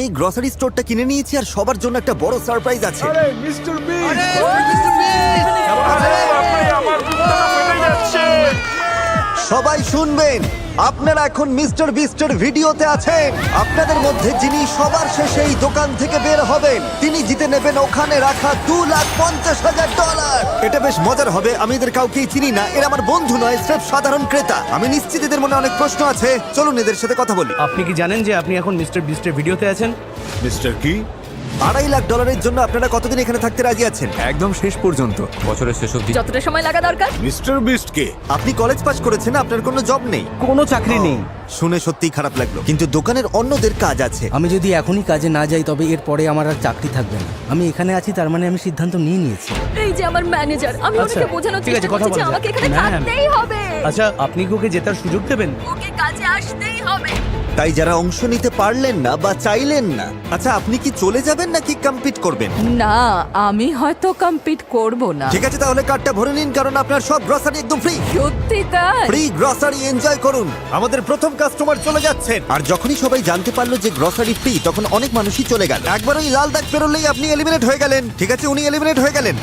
এই গ্রসারি স্টোরটা কিনে নিয়েছি আর সবার জন্য একটা বড় সারপ্রাইজ আছে। আরে মিস্টার বিস্ট আমার বুকটা ফেটে যাচ্ছে। সবাই শুনবেন, আপনারা এখন মিস্টার বিস্টের ভিডিওতে আছেন। আপনাদের মধ্যে যিনি সবার শেষে এই দোকান থেকে বের হবেন তিনি জিতে নেবেন ওখানে রাখা $2,50,000। এটা বেশ মজার হবে। আমি এদের কাউকেই চিনি না, এরা আমার বন্ধু নয়, স্রেফ সাধারণ ক্রেতা। আমি নিশ্চিত এদের মনে অনেক প্রশ্ন আছে। চলুন এদের সাথে কথা বলি। আপনি কি জানেন যে আপনি এখন মিস্টার বিস্টের ভিডিওতে আছেন? মিস্টার কি? $2.5 লাখ জন্য আপনারা কতদিন এখানে থাকতে রাজি আছেন? একদম শেষ পর্যন্ত। বছরের শেষ অবধি। যতটা সময় লাগা দরকার। মিস্টার বিস্ট কে? আপনি কলেজ পাস করেছেন, আপনার কোনো জব নেই। কোনো চাকরি নেই। শুনে সত্যিই খারাপ লাগলো, কিন্তু দোকানের অন্যদের কাজ আছে। আমি যদি এখনই কাজে না যাই তবে এর পরে আমার আর চাকরি থাকবে না। আমি এখানে আছি তার মানে আমি সিদ্ধান্ত নিয়ে নিয়েছি। এই যে আমার ম্যানেজার, আমি আচ্ছা, ওকে বোঝানোর ঠিক আছে, চেষ্টা কথা করছি যে বলা আমাকে যাক। এখানে ম্যাম। থাকতেই হবে। আচ্ছা, আপনি কি ওকে জেতার সুযোগ দেবেন? ওকে কাজে আসতেই হবে। তাই যারা অংশ নিতে পারলেন না বা চাইলেন না, আচ্ছা আপনি কি চলে যাবেন নাকি কম্পিট করবেন? না, আমি হয়তো কম্পিট করব না। ঠিক আছে, তাহলে কার্ডটা ভরে নিন, কারণ আপনার সব গ্রসারি একদম ফ্রি। সত্যি তাই? ফ্রি গ্রসারি এনজয় করুন। আমাদের প্রথম কাস্টমার চলে যাচ্ছেন। আর যখনই সবাই জানতে পারলো যে গ্রসারি ফ্রি, তখন অনেক মানুষই চলে গেল। একবার ওই লাল দাগ পেরোলেই আপনি এলিমিনেট হয়ে গেলেন। ঠিক আছে, উনি এলিমিনেট হয়ে গেলেন।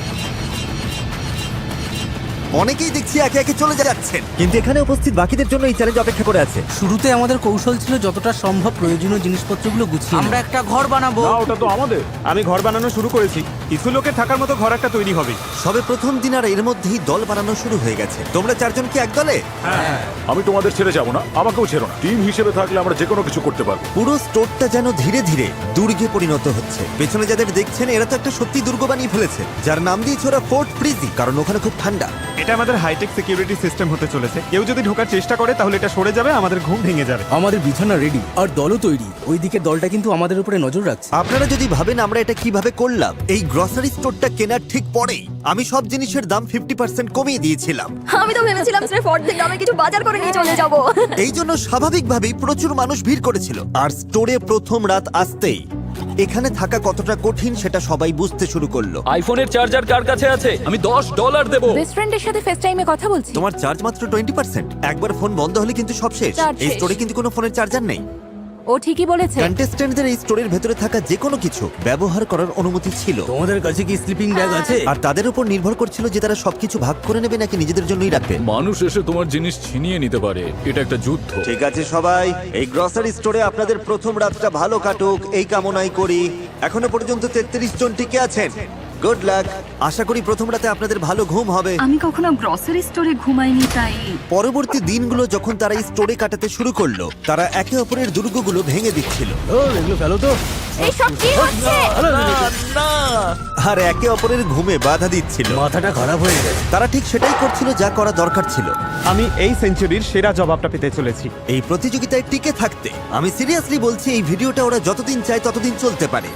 অনেকেই দেখছি একে একে চলে যাচ্ছেন, কিন্তু এখানে উপস্থিত বাকিদের জন্য এই চ্যালেঞ্জ অপেক্ষা করে আছে। শুরুতে আমাদের কৌশল ছিল যতটা সম্ভব প্রয়োজনীয় জিনিসপত্রগুলো গুছিয়ে আমরা একটা ঘর বানাবো। না, ওটা তো আমাদের। আমি ঘর বানানো শুরু করেছি, কিছু লোকের থাকার মতো ঘর একটা তৈরি হবে। সবে প্রথম দিন আর এর মধ্যেই দল বানানো শুরু হয়ে গেছে। তোমরা চারজন কি এক দলে? আমি তোমাদের ছেড়ে যাব না, আমাকেও ছেড়ো না। টিম হিসেবে থাকলে আমরা যে কোনো কিছু করতে পারবো। পুরো স্টোরটা যেন ধীরে ধীরে দুর্গে পরিণত হচ্ছে। পেছনে যাদের দেখছেন এরা তো একটা সত্যি দুর্গ বানিয়ে ফেলেছে, যার নাম দিয়েছে ওরা ফোর্ট ফ্রিজি, কারণ ওখানে খুব ঠান্ডা। এটা আমাদের হাইটেক সিকিউরিটি সিস্টেম হতে চলেছে। কেউ যদি ঢোকার চেষ্টা করে তাহলে এটা সরে যাবে, আমাদের ঘুম ভেঙে যাবে। আমাদের বিছানা রেডি আর দলও তৈরি। ওই দিকের দলটা কিন্তু আমাদের উপরে নজর রাখছে। আপনারা যদি ভাবেন আমরা এটা কিভাবে করলাম, এই গ্রসারি স্টোরটা কেনার ঠিক পরেই আমি সব জিনিসের দাম 50% কমিয়ে দিয়েছিলাম। আমি তো ভেবেছিলাম স্রেফ অর্ধেক দামে কিছু বাজার করে নিয়ে চলে যাব। এই জন্য স্বাভাবিকভাবেই প্রচুর মানুষ ভিড় করেছিল। আর স্টোরে প্রথম রাত আসতেই এখানে থাকা কতটা কঠিন সেটা সবাই বুঝতে শুরু করলো। আইফোনের চার্জার কার কাছে আছে? আমি $10 দেব। বেস্ট ফ্রেন্ডের সাথে ফেস টাইমে কথা বলছি। তোমার চার্জ মাত্র 20%। একবার ফোন বন্ধ হলে কিন্তু সব শেষ। চার্জ এই শেষ। স্টোরে কিন্তু কোনো ফোনের চার্জার নেই। ও ঠিকই বলেছে। কন্টেস্ট্যান্টদের এই স্টোরের ভেতরে থাকা যে কোনো কিছু ব্যবহার করার অনুমতি ছিল, তোমাদের কাছে কি স্লিপিং ব্যাগ আছে? আর তাদের উপর নির্ভর করছিল যে তারা সবকিছু ভাগ করে নেবে নাকি নিজেদের জন্যই রাখবে। মানুষ এসে তোমার জিনিস ছিনিয়ে নিতে পারে, এটা একটা যুদ্ধ। ঠিক আছে সবাই, এই গ্রসারি স্টোরে আপনাদের প্রথম রাতটা ভালো কাটুক এই কামনাই করি। এখনো পর্যন্ত 33 জন টিকে আছেন। Good luck. আশা করি প্রথম রাতে আপনাদের ভালো ঘুম হবে। আমি কখনো গ্রসারি স্টোরে ঘুমাইনি, তাই পরবর্তী দিনগুলো যখন তারা এই স্টোরে কাটাতে শুরু করলো, তারা একে অপরের দুর্গগুলো ভেঙে দিচ্ছিল ও এগুলো ফেলো তো। এইসব কি হচ্ছে? আর একে অপরের ঘুমে বাধা দিচ্ছিল। মাথাটা খারাপ হয়ে গেছে। তারা ঠিক সেটাই করছিল যা করা দরকার ছিল। আমি এই সেঞ্চুরির সেরা জবাবটা পেতে চলেছি। এই প্রতিযোগিতায় টিকে থাকতে আমি সিরিয়াসলি বলছি, এই ভিডিওটা ওরা যতদিন চায় ততদিন চলতে পারে।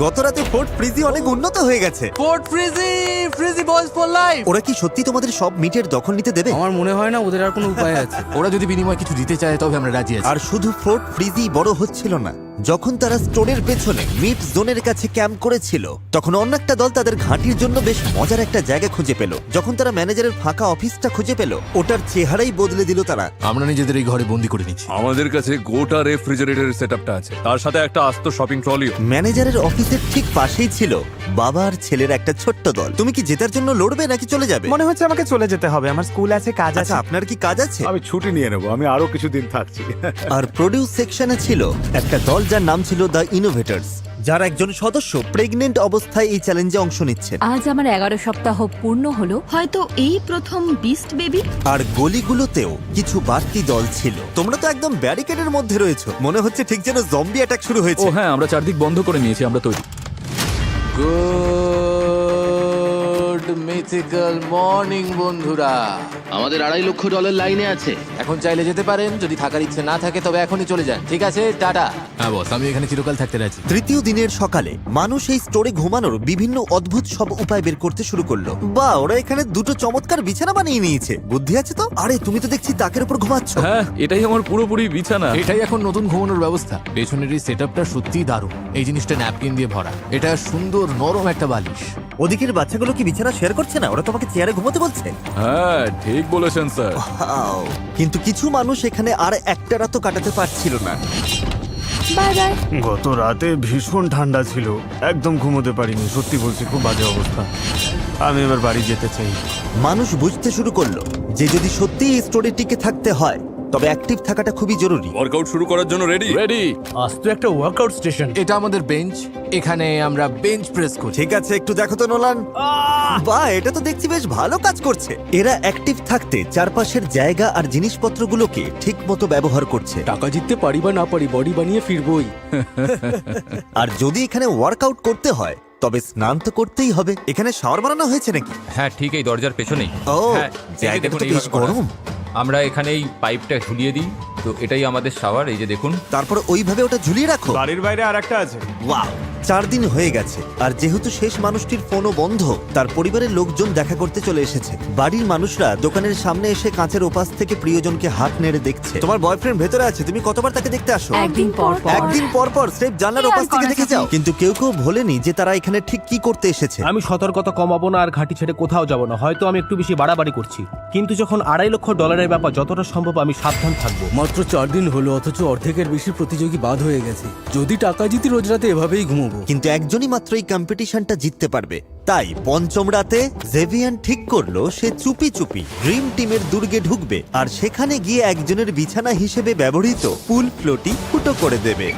গত রাতে ফোর্ট ফ্রিজি অনেক উন্নত হয়ে গেছে। ফোর্ট ফ্রিজি, ফ্রিজি বলস ফর লাইফ। ওরা কি সত্যি তোমাদের সব মিটের দখল নিতে দেবে? আমার মনে হয় না ওদের আর কোনো উপায় আছে। ওরা যদি বিনিময়ে কিছু দিতে চায় তবে আমরা রাজি আছি। আর শুধু ফোর্ট ফ্রিজি বড় হচ্ছিল না, যখন তারা স্টোরের পেছনে মিট জোনের কাছে ক্যাম্প করেছিল, তখন অন্য একটা দল তাদের ঘাঁটির জন্য বেশ মজার একটা জায়গা খুঁজে পেল। যখন তারা ম্যানেজারের ফাঁকা অফিসটা খুঁজে পেল, ওটার চেহারাই বদলে দিল তারা। আমরা নিজেদের এই ঘরে বন্দি করে নিচ্ছি। আমাদের কাছে গোটা রেফ্রিজারেটর সেটআপটা আছে, তার সাথে একটা আস্ত শপিং ট্রলিও। ম্যানেজারের অফিসের ঠিক পাশেই ছিল বাবা আর ছেলের একটা ছোট্ট দল। তুমি কি জেতার জন্য লড়বে নাকি চলে যাবে? মনে হচ্ছে আমাকে চলে যেতে হবে, আমার স্কুল আছে, কাজ আছে। আচ্ছা, আপনার কি কাজ আছে? আমি ছুটি নিয়ে নেবো, আমি আরো কিছুদিন থাকছি। আর প্রোডিউস সেকশনে ছিল একটা দল যার নাম ছিল দ্য ইনোভেটরস, যার একজন সদস্য প্রেগনেন্ট অবস্থায় এই চ্যালেঞ্জে অংশ নিচ্ছেন। আজ আমার 11 সপ্তাহ পূর্ণ হলো। হয়তো এই প্রথম বিস্ট বেবি। আর গলিগুলোতেও কিছু বাড়তি দল ছিল। তোমরা তো একদম ব্যারিকেডের মধ্যে রয়েছো, মনে হচ্ছে ঠিক যেন জম্বি অ্যাটাক শুরু ও হয়েছে। হ্যাঁ, আমরা চারদিক বন্ধ করে নিয়েছি, আমরা তৈরি। গুড মিথিক্যাল মর্নিং বন্ধুরা। আমাদের $2.5 লাখ লাইনে আছে। এখন চাইলে যেতে পারেন, যদি থাকার ইচ্ছে না থাকে তবে এখনই চলে যান। ঠিক আছে, টাটা। হ্যাঁ বস, আমি এখানে চিরকাল থাকতে রাজি। তৃতীয় দিনের সকালে মানুষ এই স্টোরে ঘুমানোর বিভিন্ন অদ্ভুত সব উপায় বের করতে শুরু করলো। বা ওরা এখানে দুটো চমৎকার বিছানা বানিয়ে নিয়েছে। বুদ্ধি আছে তো? আরে তুমি তো দেখছি তাকের উপর ঘুমাচ্ছ। হ্যাঁ, এটাই আমার পুরোপুরি বিছানা। এটাই এখন নতুন ঘুমানোর ব্যবস্থা। পেছনের এই সেটআপটা সত্যিই দারুণ। এই জিনিসটা ন্যাপকিন দিয়ে ভরা। এটা সুন্দর নরম একটা বালিশ। ওদিকের বাচ্চাগুলো কি বিছানা শেয়ার করছে না? ওরা তোমাকে চেয়ারে ঘুমোতে বলছে। হ্যাঁ, ঠিক বলেছেন স্যার। কিন্তু কিছু মানুষ এখানে আর একটা রাতও কাটাতে পারছিল না। Bye bye. গত রাতে ভীষণ ঠান্ডা ছিল, একদম ঘুমোতে পারিনি, সত্যি বলছি খুব বাজে অবস্থা। আমি এবার বাড়ি যেতে চাই। মানুষ বুঝতে শুরু করলো যে যদি সত্যি এই স্টোরে টিকে থাকতে হয় তবে অ্যাক্টিভ থাকাটা খুবই জরুরি। ওয়ার্কআউট শুরু করার জন্য রেডি? রেডি। আজ তো একটা ওয়ার্কআউট স্টেশন। এটা আমাদের বেঞ্চ, এখানে আমরা বেঞ্চ প্রেস করি। ঠিক আছে, একটু দেখো তো নোলান। বাহ, এটা তো দেখছি বেশ ভালো কাজ করছে। এরা অ্যাক্টিভ থাকতে চারপাশের জায়গা আর জিনিসপত্রগুলোকে ঠিক মতো ব্যবহার করছে। টাকা জিততে পারি বা না পারি, বডি বানিয়ে ফিরবই। আর যদি এখানে ওয়ার্কআউট করতে হয় তবে স্নান তো করতেই হবে। এখানে শাওয়ার বানানো হয়েছে নাকি? হ্যাঁ ঠিক এই দরজার পেছনেই। ও, হ্যাঁ, জায়গাটা দেখুন তো বেশ এইভাবে করা। গরম। আমরা এখানে এই পাইপটা ঝুলিয়ে দিই, তো এটাই আমাদের শাওয়ার। এই যে দেখুন। তারপর ওইভাবে ওটা ঝুলিয়ে রাখো। বাড়ির বাইরে আর একটা আছে। ওয়াও, 4 দিন হয়ে গেছে আর যেহেতু শেষ মানুষটির ফোনও বন্ধ, তার পরিবারের লোকজন দেখা করতে চলে এসেছে। বাড়ির মানুষরা দোকানের সামনে এসে কাঁচের ওপাশ থেকে প্রিয়জনকে হাত নেড়ে দেখছে। তোমার বয়ফ্রেন্ড ভেতরে আছে, তুমি কতবার তাকে দেখতে আসো? একদিন পর পর। একদিন পর পর স্রেফ জানলার কি আর ওপাশ থেকে করা দেখে যাবে? যাও। কিন্তু কেউ কেউ ভোলেনি যে তারা এখানে ঠিক কি করতে এসেছে। আমি সতর্কতা কমাবো না আর ঘাঁটি ছেড়ে কোথাও যাব না। হয়তো আমি একটু বেশি বাড়াবাড়ি করছি, কিন্তু যখন $2.5 লক্ষ ব্যাপার, যতটা সম্ভব আমি সাবধান থাকবো। মাত্র 4 দিন হলো, অথচ অর্ধেকের বেশি প্রতিযোগী বাদ হয়ে গেছে। যদি টাকা জিতি রোজ রাতে এভাবেই ঘুমোবো। কিন্তু একজনই মাত্র এই কম্পিটিশনটা জিততে পারবে। তাই পঞ্চম রাতে জেভিয়ান ঠিক করলো সে চুপি চুপি ড্রিম টিমের দুর্গে ঢুকবে আর সেখানে গিয়ে একজনের বিছানা হিসেবে ব্যবহৃত পুল ফ্লোটি ফুটো করে দেবে।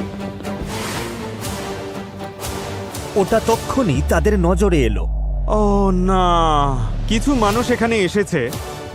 ওটা তক্ষুনি তাদের নজরে এলো। ও না, কিছু মানুষ এখানে এসেছে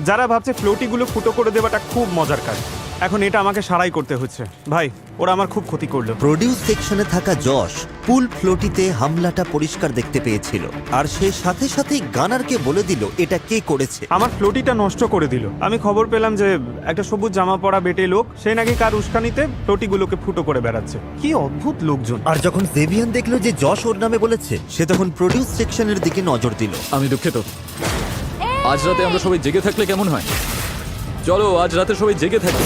যারা ভাবছে ফ্লোটিগুলো ফুটো করে দেওয়াটা খুব মজার কাজ। এখন এটা আমাকে সারাই করতে হচ্ছে। ভাই, ওরা আমার খুব ক্ষতি করলো। প্রোডিউস সেকশনে থাকা যশ পুল ফ্লোটিতে হামলাটা পরিষ্কার দেখতে পেয়েছিল আর সে সাথে সাথেই গানারকে বলে দিল এটা কে করেছে। আমার ফ্লোটিটা নষ্ট করে দিল। আমি খবর পেলাম যে একটা সবুজ জামা পরা বেটে লোক, সে নাকি কার উস্কানিতে ফ্লোটিগুলোকে ফুটো করে বেড়াচ্ছে। কি অদ্ভুত লোকজন। আর যখন জেভিয়ান দেখলো যে যশ ওর নামে বলেছে, সে তখন প্রোডিউস সেকশনের দিকে নজর দিল। আমি দুঃখিত। আজ রাতে আমরা সবাই জেগে থাকলে কেমন হয়? চলো আজ রাতে সবাই জেগে থাকি।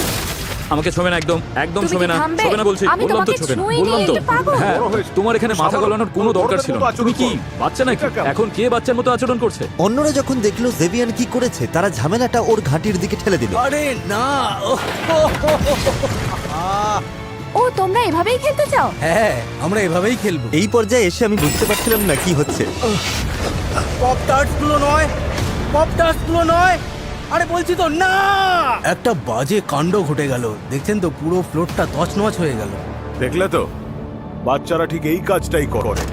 আমাকে ছোবে না, একদম একদম তুমি কি ছোবে না, থামবে? ছোবে না বলছি। আমি বললাম তো তোমাকে ছোবে না, ছুঁইনি, বললাম তো। এটা পাগল। হ্যাঁ, তোমার এখানে মাথা গলানোর কোনো দরকার ছিল না। তুমি কি বাচ্চা নাকি? এখন কে বাচ্চার মতো আচরণ করছে? অন্যরা যখন দেখলো জেভিয়ান কি করেছে, তারা ঝামেলাটা ওর ঘাটির দিকে ঠেলে দিল। আরে না, ও, তোমরা এভাবেই খেলতে চাও? হ্যাঁ আমরা এভাবেই খেলবো। এই পর্যায়ে এসে আমি বুঝতে পারছিলাম না কি হচ্ছে। পপ টার্টস গুলো নয়, পপ টার্টস গুলো নয়। আরে বলছি তো না। একটা বাজে কাণ্ড ঘটে গেল। দেখছেন তো, পুরো ফ্লোরটা তছনছ হয়ে গেল। দেখলে তো, বাচ্চারা ঠিক এই কাজটাই করে।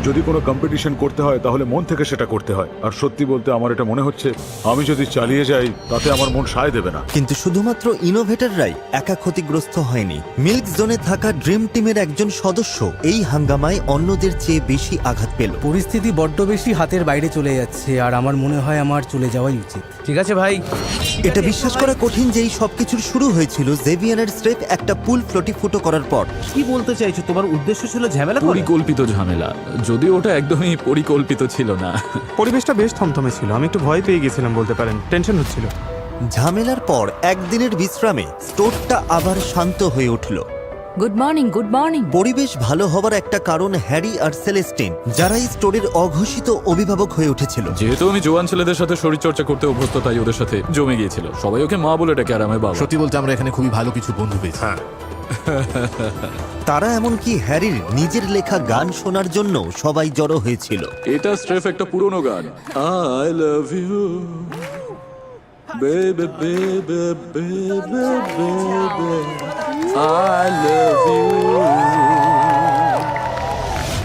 যদি কোনো কম্পিটিশন করতে হয় তাহলে মন থেকে সেটা করতে হয়। আর সত্যি বলতে আমার এটা মনে হচ্ছে আমি যদি চালিয়ে যাই তাতে আমার মন সায় দেবে না। কিন্তু শুধুমাত্র ইনোভেটররাই একা ক্ষতিগ্রস্ত হয়নি। মিল্ক জোনে থাকা ড্রিম টিমের একজন সদস্য এই হাঙ্গামায় অন্যদের চেয়ে বেশি আঘাত পেল। পরিস্থিতি বড্ড বেশি হাতের বাইরে চলে যাচ্ছে আর আমার মনে হয় আমার চলে যাওয়াই উচিত। ঠিক আছে ভাই। এটা বিশ্বাস করা কঠিন যে এই সবকিছুর শুরু হয়েছিল জেভিয়ানের স্রেফ একটা পুল ফ্লোটি ফুটো করার পর। কি বলতে চাইছো? তোমার উদ্দেশ্য ছিল ঝামেলা করা? পরিকল্পিত ঝামেলা, যদিও ওটা একদমই পরিকল্পিত ছিল না। পরিবেশটা বেশ থমথমে ছিল। আমি একটু ভয় পেয়ে গেছিলাম বলতে পারেন, টেনশন হচ্ছিল। ঝামেলার পর একদিনের বিশ্রামে স্টোরটা আবার শান্ত হয়ে উঠল। Good morning, good morning. পরিবেশ ভালো হবার একটা কারণ হ্যারি আর সেলেস্টিন, যারা এই স্টোরের অঘোষিত অভিভাবক হয়ে উঠেছিল। যেহেতু আমি জোয়ান ছেলেদের সাথে শরীর চর্চা করতে অভ্যস্ত, তাই ওদের সাথে জমে গিয়েছিল। সবাই ওকে মা বলে ডাকে আর আমি বাবা। সত্যি বলতে আমরা এখানে খুবই ভালো কিছু বন্ধু পেয়েছি। তারা এমনকি হ্যারির নিজের লেখা গান শোনার জন্য সবাই জড়ো হয়েছিল। এটা স্রেফ একটা পুরনো গান। I love you baby baby baby baby I love you.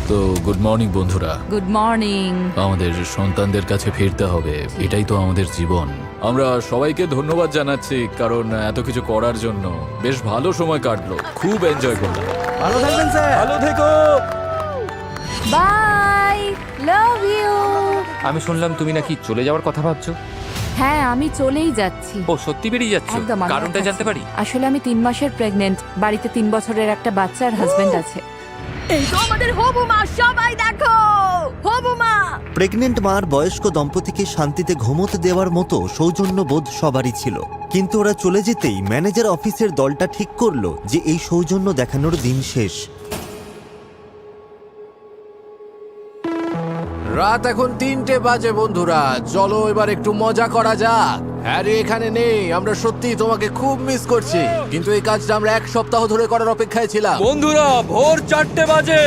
তো গুড মর্নিং বন্ধুরা। Good morning. আমাদের সন্তানদের কাছে ফিরতে হবে, এটাই তো আমাদের জীবন। আমরা সবাইকে ধন্যবাদ জানাচ্ছি কারণ এত কিছু করার জন্য। বেশ ভালো সময় কাটলো, খুব এনজয় করলাম। ভালো থাকবেন স্যার। ভালো থেকো। Bye, love you. আমি শুনলাম তুমি নাকি চলে যাওয়ার কথা ভাবছো। হ্যাঁ, আমি চলেই যাচ্ছি। ও সত্যি বেরিয়ে যাচ্ছ? একদম। আমি কারণটা আর জানতে থাকছি পারি? না। আসলে আমি 3 মাসের প্রেগনেন্ট। বাড়িতে 3 বছরের একটা বাচ্চা আর হাজবেন্ড আছে। এই তো আমাদের হবু মা, সবাই দেখো, হবু মা। প্রেগনেন্ট মার বয়স্ক দম্পতিকে শান্তিতে ঘুমোতে দেওয়ার মতো সৌজন্যবোধ সবারই ছিল, কিন্তু ওরা চলে যেতেই ম্যানেজার অফিসের দলটা ঠিক করলো যে এই সৌজন্য দেখানোর দিন শেষ। রাত এখন 3টে বাজে বন্ধুরা, চলো এবার একটু মজা করা যাক। হ্যারি এখানে নেই, আমরা সত্যি তোমাকে খুব মিস করছি, কিন্তু এই কাজটা আমরা 1 সপ্তাহ ধরে করার অপেক্ষায় ছিলাম। বন্ধুরা ভোর 4টে বাজে,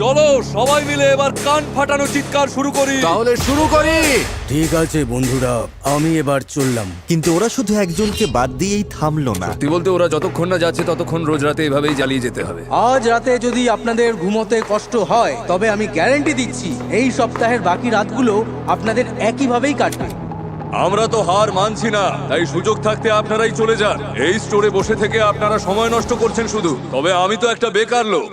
চলো সবাই মিলে এবার কান ফাটানো চিৎকার শুরু করি। তাহলে শুরু করি। ঠিক আছে বন্ধুরা, আমি এবার চললাম। কিন্তু ওরা শুধু একজনকে বাদ দিয়েই থামলো না। সত্যি বলতে ওরা যতক্ষণ না যাচ্ছে ততক্ষণ রোজ রাতে এভাবেই জ্বালিয়ে যেতে হবে। আজ রাতে যদি আপনাদের ঘুমোতে কষ্ট হয়, তবে আমি গ্যারান্টি দিচ্ছি এই সপ্তাহের বাকি রাতগুলো আপনাদের একইভাবেই কাটবে। আমরা তো হার মানছি না, তাই সুযোগ থাকতে আপনারাই চলে যান। এই স্টোরে বসে থেকে আপনারা সময় নষ্ট করছেন শুধু। তবে আমি তো একটা বেকার লোক।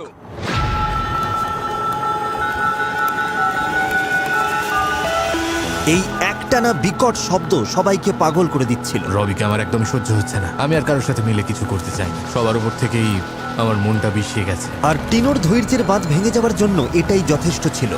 এই একটানা বিকট শব্দ সবাইকে পাগল করে দিচ্ছিল। রবিকে আমার একদম সহ্য হচ্ছে না। আমি আর কারোর সাথে মিলে কিছু করতে চাই না। সবার উপর থেকেই আমার মনটা বিষিয়ে গেছে। আর টিনোর ধৈর্যের বাঁধ ভেঙে যাওয়ার জন্য এটাই যথেষ্ট ছিল।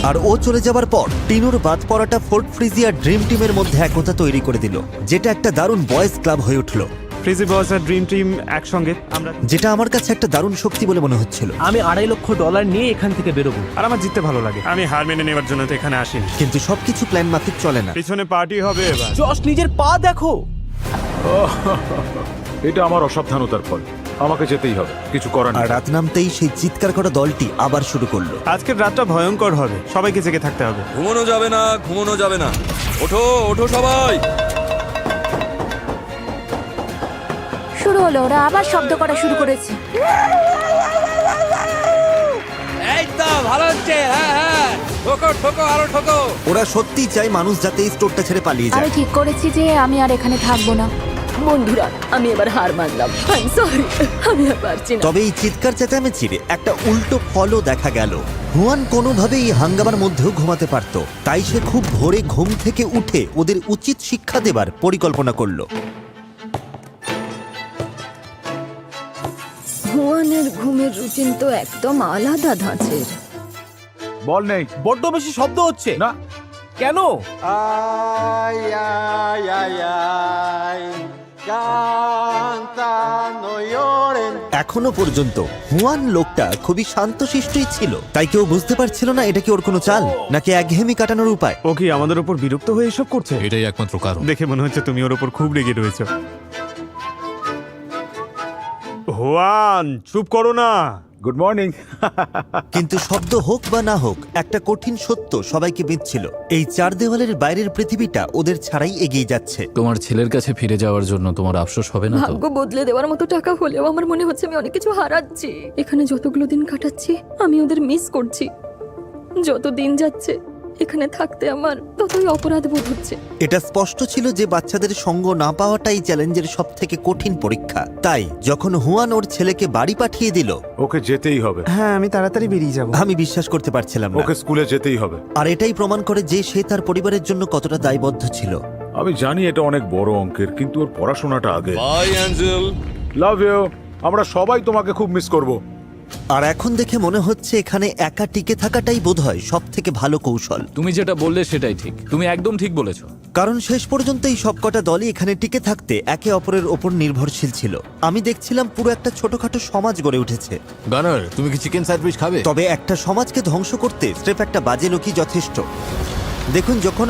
আর ও চলে যাবার পর টিনোর বাদ পড়াটা ফোর্ট ফ্রিজিয়ার ড্রিম টিমের মধ্যে একতা তৈরি করে দিল, যেটা একটা দারুণ বয়েজ ক্লাব হয়ে উঠলো। ফ্রিজি বস আর ড্রিম টিম একসঙ্গে আমরা, যেটা আমার কাছে একটা দারুণ শক্তি বলে মনে হচ্ছিল। আমি $2.5 লক্ষ নিয়ে এখান থেকে বেরোবো। আর আমার জিততে ভালো লাগে। আমি হার মেনে নেওয়ার জন্য তো এখানে আসিনি। কিন্তু সবকিছু প্ল্যান মাফিক চলে না। পিছনে পার্টি হবে এবার। জশ নিজের পা দেখো। এটা আমার অসাবধানতার ফল, আমাকে যেতেই হবে, কিছু করার আর নেই। রাত নামতেই সেই চিৎকার করা দলটি আবার শুরু করলো। আজকের রাতটা ভয়ঙ্কর হবে, সবাইকে জেগে থাকতে হবে। ঘুমানো যাবে না, ঘুমানো যাবে না। ওঠো ওঠো সবাই। শুরু হলো, ওরা আবার শব্দ করা শুরু করেছে। এই তো ভালো হচ্ছে, হ্যাঁ হ্যাঁ, ঠোকো ঠোকো আরো ঠোকো। ওরা সত্যিই চায় মানুষ যাতে এই স্টোরটা ছেড়ে পালিয়ে আমি যায়। ঠিক করেছি যে আমি আর এখানে থাকবো না। বন্ধুরা, আমি এবার হার মানলাম। সরি, আমি আর পারছি না। তবে এই চিৎকার চেঁচামেচিরে একটা উল্টো ফলও দেখা গেল। হুয়ান কোনোভাবেই এই হাঙ্গামার মধ্যেও ঘুমাতে পারত, তাই সে খুব ভোরে ঘুম থেকে উঠে ওদের উচিত শিক্ষা দেবার পরিকল্পনা করলো। হুয়ানের ঘুমের রুটিন তো একদম আলাদা ধাঁচের। বল নেই। বড্ড বেশি শব্দ হচ্ছে না। কেন? এখনো পর্যন্ত হুয়ান লোকটা খুবই শান্তশিষ্টই ছিল, তাই কেউ বুঝতে পারছিল না এটা কি ওর কোনো চাল নাকি একঘেয়েমি কাটানোর উপায়। ও কি আমাদের উপর বিরক্ত হয়ে এসব করছে? এটাই একমাত্র কারণ। দেখে মনে হচ্ছে তুমি ওর উপর খুব রেগে রয়েছো। হুয়ান, চুপ করো না। Good morning. কিন্তু শব্দ হোক বা না হোক, একটা কঠিন সত্য সবাইকে বিঁধছিল। এই 4 দেওয়ালের বাইরের পৃথিবীটা ওদের ছাড়াই এগিয়ে যাচ্ছে। তোমার ছেলের কাছে ফিরে যাওয়ার জন্য তোমার আফসোস হবে না তো? ভাগ্য বদলে দেওয়ার মতো টাকা হলেও আমার মনে হচ্ছে আমি অনেক কিছু হারাচ্ছি। এখানে যতগুলো দিন কাটাচ্ছি আমি ওদের মিস করছি। যত দিন যাচ্ছে এখানে থাকতে আমার ততই অপরাধ বোধ হচ্ছে। এটা স্পষ্ট ছিল যে বাচ্চাদের সঙ্গ না পাওয়াটাই চ্যালেঞ্জের সব থেকে কঠিন পরীক্ষা। তাই যখন হুয়ান ওর ছেলেকে বাড়ি পাঠিয়ে দিল, ওকে যেতেই হবে। হ্যাঁ, আমি তাড়াতাড়ি বেরিয়ে যাব। আমি বিশ্বাস করতে পারছিলাম না। ওকে স্কুলে যেতেই হবে। আর এটাই প্রমাণ করে যে সে তার পরিবারের জন্য কতটা দায়বদ্ধ ছিল। আমি জানি এটা অনেক বড় অঙ্কের, কিন্তু ওর পড়াশোনাটা আগে। Bye angel. Love you. আমরা সবাই তোমাকে খুব মিস করব। আর এখন দেখে মনে হচ্ছে এখানে একা টিকে থাকাটাই বোধহয় সব থেকে ভালো কৌশল। তুমি যেটা বললে সেটাই ঠিক, তুমি একদম ঠিক বলেছো। কারণ শেষ পর্যন্ত এই সবকটা দলই এখানে টিকে থাকতে একে অপরের ওপর নির্ভরশীল ছিল। আমি দেখছিলাম পুরো একটা ছোটখাটো সমাজ গড়ে উঠেছে। গানার, তুমি কি চিকেন স্যান্ডউইচ খাবে? তবে একটা সমাজকে ধ্বংস করতে স্রেফ একটা বাজে লোকই যথেষ্ট। দেখুন, যখন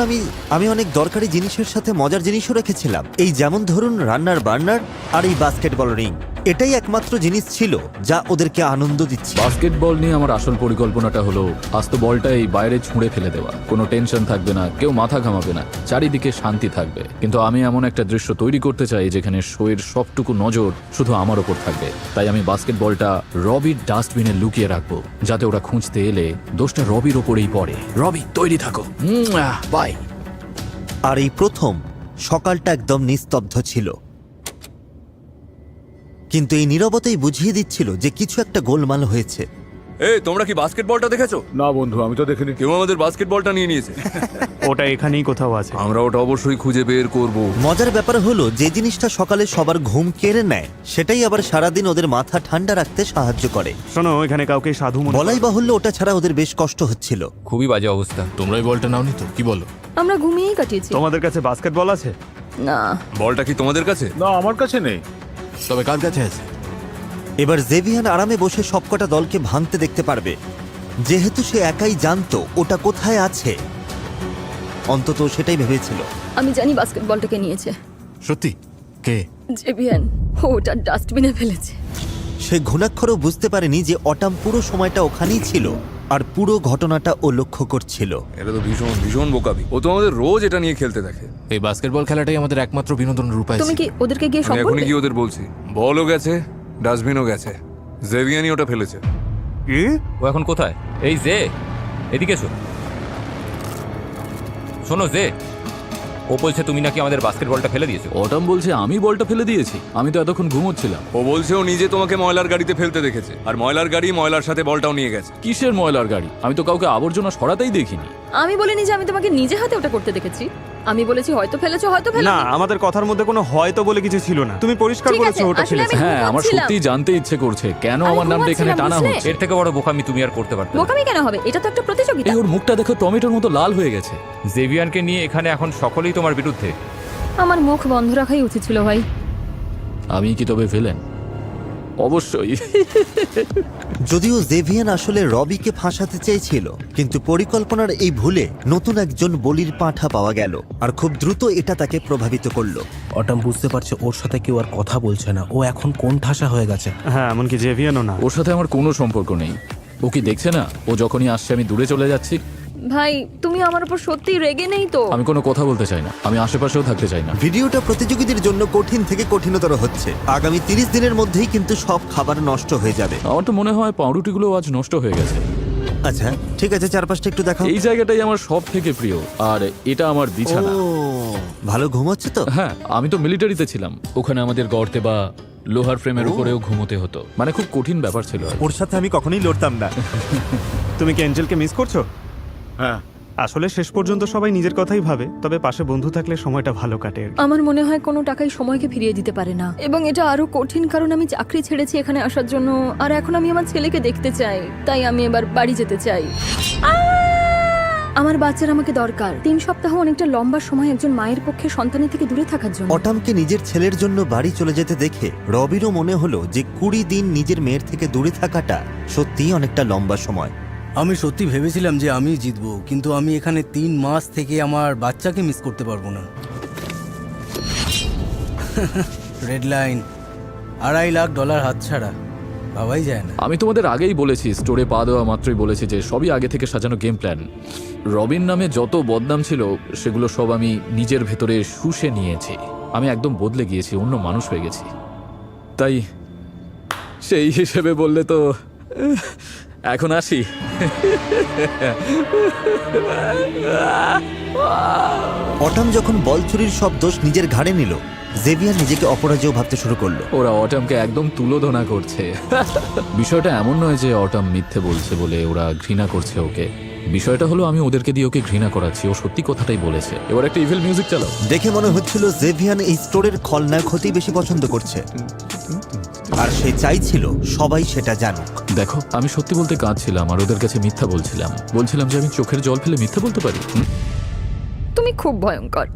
আমি অনেক দরকারি জিনিসের সাথে মজার জিনিসও রেখেছিলাম, এই যেমন ধরুন রান্নার বার্নার আর এই বাস্কেটবল রিং। এটাই একমাত্র জিনিস ছিল যা ওদেরকে আনন্দ দিচ্ছে। বাস্কেটবল নিয়ে আমার আসল পরিকল্পনাটা হলো আস্ত বলটা এই বাইরে ছুঁড়ে ফেলে দেওয়া। কোনো টেনশন থাকবে না, কেউ মাথা ঘামাবে না, চারিদিকে শান্তি থাকবে। কিন্তু আমি এমন একটা দৃশ্য তৈরি করতে চাই যেখানে শোয়ের সবটুকু নজর শুধু আমার ওপর থাকবে। তাই আমি বাস্কেটবলটা রবির ডাস্টবিনে লুকিয়ে রাখবো, যাতে ওরা খুঁজতে এলে দোষটা রবির ওপরেই পড়ে। রবি, তৈরি থাকো। বাই। আর এই প্রথম সকালটা একদম নিস্তব্ধ ছিল, কিন্তু এই নীরবতাই বুঝিয়ে দিচ্ছিল যে কিছু একটা গোলমাল হয়েছে। এই, তোমরা কি বাস্কেটবলটা দেখেছো? না বন্ধু, আমি তো দেখিনি। কেউ আমাদের বাস্কেটবলটা নিয়ে নিয়েছে। ওটা এখানেই কোথাও আছে। আমরা ওটা অবশ্যই খুঁজে বের করব। মজার ব্যাপার হলো যে জিনিসটা সকালে সবার ঘুম কেড়ে নেয়, সেটাই আবার সারাদিন ওদের মাথা ঠান্ডা রাখতে সাহায্য করে। শোনো, এখানে কাউকে সাধু মনে বলাই বাহুল্য ওটা ছাড়া ওদের বেশ কষ্ট হচ্ছিল। খুবই বাজে অবস্থা। তোমরা এই বলটা নাওনি তো? কি বলো? আমরা ঘুমিয়েই কাটিয়েছি। তোমাদের কাছে বাস্কেটবল আছে? না, বলটা কি তোমাদের কাছে? না, আমার কাছে নেই। তবে কার কাছে আছে? এবার জেভিয়ান আরামে বসে সবকটা দলকে ভাঙতে দেখতে পারবে, যেহেতু সে একাই জানতো ওটা কোথায় আছে। অন্তত সেটাই ভেবেছিল। আমি জানি বাস্কেটবলটাকে নিয়েছে সত্যি? কে? জেভিয়ান। ও ওটা ডাস্টবিনে ফেলেছে। সে ঘুণাক্ষরও বুঝতে পারেনি যে অটাম পুরো সময়টা ওখানেই ছিল আর পুরো ঘটনাটা ও লক্ষ্য করছিল। এটা তো ভীষণ ভীষণ বোকামি। ও তো আমাদের রোজ এটা নিয়ে খেলতে দেখে। এই বাস্কেটবল খেলাটাই আমাদের একমাত্র বিনোদনের উপায়। তুমি কি ওদেরকে গিয়ে সব আমি এখনই বলবে? গিয়ে ওদের বলছি, বলও গেছে, ডাস্টবিনও গেছে, জেভিয়ানি ওটা ফেলেছে। কি? ও এখন কোথায়? এই জে, এদিকে এসো। শোনো জে, ও বলছে তুমি নাকি আমাদের বাস্কেটবলটা ফেলে দিয়েছো। অটাম বলছে আমি বলটা ফেলে দিয়েছি, আমি তো এতক্ষণ ঘুমোচ্ছিলাম। ও বলছে ও নিজে তোমাকে ময়লার গাড়িতে ফেলতে দেখেছে, আর ময়লার গাড়ি ময়লার সাথে বলটাও নিয়ে গেছে। কিসের ময়লার গাড়ি? আমি তো কাউকে আবর্জনা সরাতেই দেখিনি। আমি বলিনি যে আমি তোমাকে নিজে হাতে ওটা করতে দেখেছি। আমি বলেছি হয়তো ফেলেছো, হয়তো না, ফেলোনি। আমাদের কথার মধ্যে কোনো হয়তো বলে কিছু ছিল না। তুমি পরিষ্কার ঠিক আছে, বলেছো ওটা আসলে ফেলেছে। আমি হ্যাঁ, আমার ঘুমাচ্ছিলাম। সত্যিই জানতে ইচ্ছে করছে কেন আমি আমার নামটা এখানে ঘুমাচ্ছিলাম, টানা বুঝলে? হচ্ছে। এর থেকে বড় বোকামি তুমি আর করতে পারতে না। বোকামি কেন হবে? এটা তো একটা প্রতিযোগিতা। এই ওর মুখটা দেখো, টমেটোর মতো লাল হয়ে গেছে। জেভিয়ানকে নিয়ে এখানে এখন সকলেই তোমার বিরুদ্ধে। আমার মুখ বন্ধ রাখাই উচিত ছিল ভাই। আমি কি তবে ভিলেন? অবশ্যই। যদিও জেভিয়ান আসলে রবিকে ফাঁসাতে চেয়েছিল, কিন্তু পরিকল্পনার এই ভুলে নতুন একজন বলির পাঁঠা পাওয়া গেল, আর খুব দ্রুত এটা তাকে প্রভাবিত করলো। অটাম বুঝতে পারছে ওর সাথে কেউ আর কথা বলছে না। ও এখন কোন ঠাসা হয়ে গেছে। হ্যাঁ, এমনকি জেভিয়ানও না। ওর সাথে আমার কোনো সম্পর্ক নেই। ও কি দেখছে না ও যখনই আসছে আমি দূরে চলে যাচ্ছি? ভাই তুমি আমার উপর সত্যি রেগে নেই তো? আমি কোনো কথা বলতে চাই না, আমি আশেপাশেও থাকতে চাই না। ভিডিওটা প্রতিযোগীদের জন্য কঠিন থেকে কঠিনতর হচ্ছে। আগামী 30 দিনের মধ্যেই কিন্তু সব খাবার নষ্ট হয়ে যাবে। আমার তো মনে হয় পাউরুটিগুলো আজ নষ্ট হয়ে গেছে। আচ্ছা ঠিক আছে, চারপাশটা একটু দেখাও। এই জায়গাটাই আমার সব থেকে প্রিয়, আর এটা আমার বিছানা। ও, ভালো ঘুম হচ্ছে তো? হ্যাঁ, আমি তো মিলিটারিতে ছিলাম, ওখানে আমাদের গর্তে বা লোহার ফ্রেমের উপরেও ঘুমোতে হতো। মানে খুব কঠিন ব্যাপার ছিল। ওর সাথে আমি কখনোই লড়তাম না। তুমি কি অ্যাঞ্জেলকে মিস করছো? হ্যাঁ, আসলে শেষ পর্যন্ত সবাই নিজের কথাই ভাবে, তবে পাশে বন্ধু থাকলে সময়টা ভালো কাটে। আমার মনে হয় কোনো টাকাই সময়কে ফিরিয়ে দিতে পারে না, এবং এটা আরো কঠিন কারণ আমি চাকরি ছেড়েছি এখানে আসার জন্য, আর এখন আমি আমার ছেলেকে দেখতে চাই। তাই আমি এবার বাড়ি যেতে চাই। আমার বাচ্চার আমাকে দরকার। 3 সপ্তাহ অনেকটা লম্বা সময় একজন মায়ের পক্ষে সন্তানের থেকে দূরে থাকার জন্য। অটামকে নিজের ছেলের জন্য বাড়ি চলে যেতে দেখে রবিরও মনে হলো যে 20 দিন নিজের মেয়ের থেকে দূরে থাকাটা সত্যিই অনেকটা লম্বা সময়। আমি সত্যি ভেবেছিলাম যে আমি জিতবো, কিন্তু আমি এখানে 3 মাস থেকে আমার বাচ্চাকে মিস করতে পারবো না। রেড লাইন, $2.5 লাখ হাতছাড়া, ভাবাই যায় না। আমি তোমাদের আগেই বলেছি, স্টোরে পা দেওয়া মাত্রই বলেছি যে সবই আগে থেকে সাজানো গেম প্ল্যান। রবিন নামে যত বদনাম ছিল সেগুলো সব আমি নিজের ভেতরে শুষে নিয়েছি। আমি একদম বদলে গিয়েছি, অন্য মানুষ হয়ে গেছি। তাই সেই হিসেবে বললে তো এখন আসি। অটাম যখন বল চুরির সব দোষ নিজের ঘাড়ে নিল, জেভিয়ার নিজেকে অপরাজেয় ভাবতে শুরু করলো। ওরা অটামকে একদম তুলোধনা করছে। বিষয়টা এমন নয় যে অটাম মিথ্যে বলছে বলে ওরা ঘৃণা করছে ওকে। বিষয়টা হলো আমি ওদেরকে দিয়ে ওকে ঘৃণা করাচ্ছি। ও সত্যি কথাটাই বলেছে। এবার একটা ইভিল মিউজিক চালাও। দেখে মনে হচ্ছিল জেভিয়ান এই স্টোরের খলনায়ক হতেই বেশি পছন্দ করছে, আর সে চাইছিল সবাই সেটা জানুক। দেখো, আমি সত্যি বলতে কাঁদছিলাম আর ওদের কাছে মিথ্যা বলছিলাম যে আমি চোখের জল ফেলে মিথ্যা বলতে পারি। তুমি খুব ভয়ঙ্কর।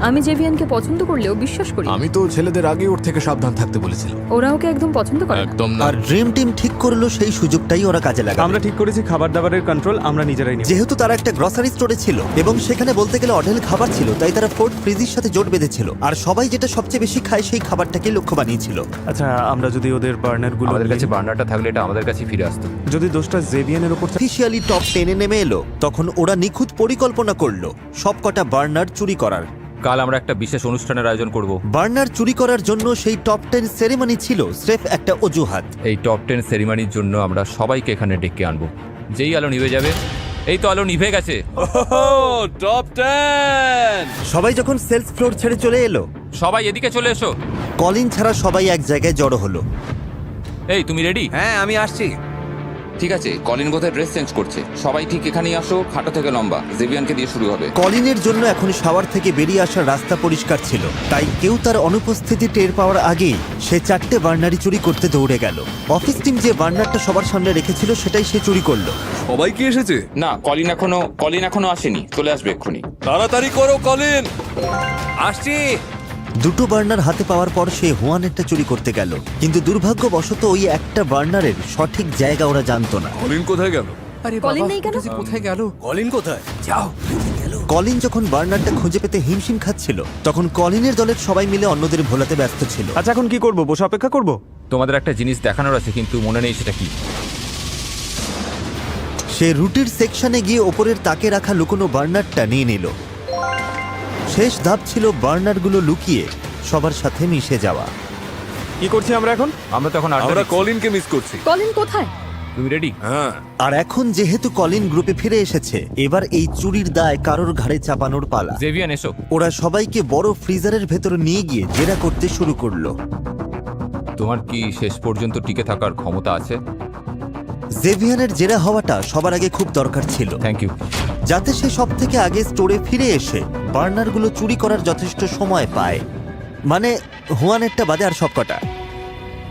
আমি জেভিয়ানকে পছন্দ করলেও বিশ্বাস করি। আমি তো ছেলেদের আগে ওর থেকে সাবধান থাকতে বলেছিলাম। ওরা ওকে একদম পছন্দ করে না। একদম না। আর ড্রিম টিম ঠিক করলো সেই সুযোগটাই ওরা কাজে লাগাবে। আমরা ঠিক করেছি খাবার দাবারের কন্ট্রোল আমরা নিজেরাই নেব। যেহেতু তারা একটা গ্রসারি স্টোরে ছিল এবং সেখানে বলতে গেলে অঢেল খাবার ছিল, তাই তারা ফোর্ট ফ্রিজের সাথে জোট বেঁধেছিল, আর সবাই যেটা সবচেয়ে বেশি খায় সেই খাবারটাকে লক্ষ্য বানিয়েছিল। আচ্ছা, আমরা যদি ওদের বার্নারগুলো আমাদের কাছে বার্নারটা থাকলে এটা আমাদের কাছে ফিরে আসতো। যদি দোষটা জেভিয়ানের উপর অফিসিয়ালি টপ 10-এ নেমে এলো, তখন ওরা নিখুঁত পরিকল্পনা করলো সবকটা বার্নার চুরি করার। কাল আমরা একটা বিশেষ অনুষ্ঠানের আয়োজন করব। বার্নার চুরি করার জন্য সেই টপ 10 সেরেমনি ছিল স্রেফ একটা অজুহাত। এই টপ 10 সেরিমানির জন্য আমরা সবাইকে এখানে ডেকে আনবো। যেই আলো নিভে যাবে, এই তো আলো নিভে গেছে। টপ 10! সবাই যখন সেলস ফ্লোর ছেড়ে চলে এলো, সবাই এদিকে চলে এসো। কলিন ছাড়া সবাই এক জায়গায় জড়ো হলো। এই তুমি রেডি? হ্যাঁ, আমি আসছি। ঠিক আছে, কলিন বোধহয় ড্রেস চেঞ্জ করছে। সবাই ঠিক এখানেই আসো, খাটো থেকে লম্বা। জেভিয়ানকে দিয়ে শুরু হবে। কলিনের জন্য এখন শাওয়ার থেকে বেরিয়ে আসার রাস্তা পরিষ্কার ছিল, তাই কেউ তার অনুপস্থিতি টের পাওয়ার আগেই সে 4টে বার্নারই চুরি করতে দৌড়ে গেল। অফিস টিম যে বার্নারটা সবার সামনে রেখেছিল সেটাই সে চুরি করলো। সবাই কি এসেছে? না, কলিন এখনো আসেনি, চলে আসবে এক্ষুনি। তাড়াতাড়ি করো কলিন। আসছি। দুটো বার্নার হাতে পাওয়ার পর সে হুয়ানেরটা চুরি করতে গেল, কিন্তু দুর্ভাগ্যবশত ওই একটা বার্নারের সঠিক জায়গা ওরা জানতো না। কলিন কোথায় গেল? কলিন নেই কেন? কোথায় গেল? কলিন কোথায়? যাও। কলিন যখন বার্নারটা খুঁজে পেতে হিমশিম খাচ্ছিল, তখন কলিনের দলের সবাই মিলে অন্যদের ভোলাতে ব্যস্ত ছিল। আচ্ছা এখন কি করব? বসে অপেক্ষা করব? তোমাদের একটা জিনিস দেখানোর আছে কিন্তু মনে নেই সেটা কি। সে রুটির সেকশনে গিয়ে ওপরের তাকে রাখা লুকোনো বার্নারটা নিয়ে নিল। শেষ ধাপ ছিল বার্নারগুলো লুকিয়ে সবার সাথে মিশে যাওয়া। কি করছি আমরা এখন? আমরা তখন আমরা কলিনকে মিস করছি। কলিন কোথায়? তুমি রেডি? হ্যাঁ, আর এখন যেহেতু কলিন গ্রুপে ফিরে এসেছে, এবার এই চুরির দায় কারোর ঘাড়ে চাপানোর পালা। জেভিয়ান এসো। ওরা সবাইকে বড় ফ্রিজারের ভেতর নিয়ে গিয়ে জেরা করতে শুরু করলো। তোমার কি শেষ পর্যন্ত টিকে থাকার ক্ষমতা আছে? জেভিয়ানের জেরা হওয়াটা সবার আগে খুব দরকার ছিল, থ্যাংক ইউ। যাতে সে সব থেকে আগে স্টোরে ফিরে এসে বার্নারগুলো চুরি করার যথেষ্ট সময় পায়। মানে হুয়ানেরটা বাদে আর সবকটা।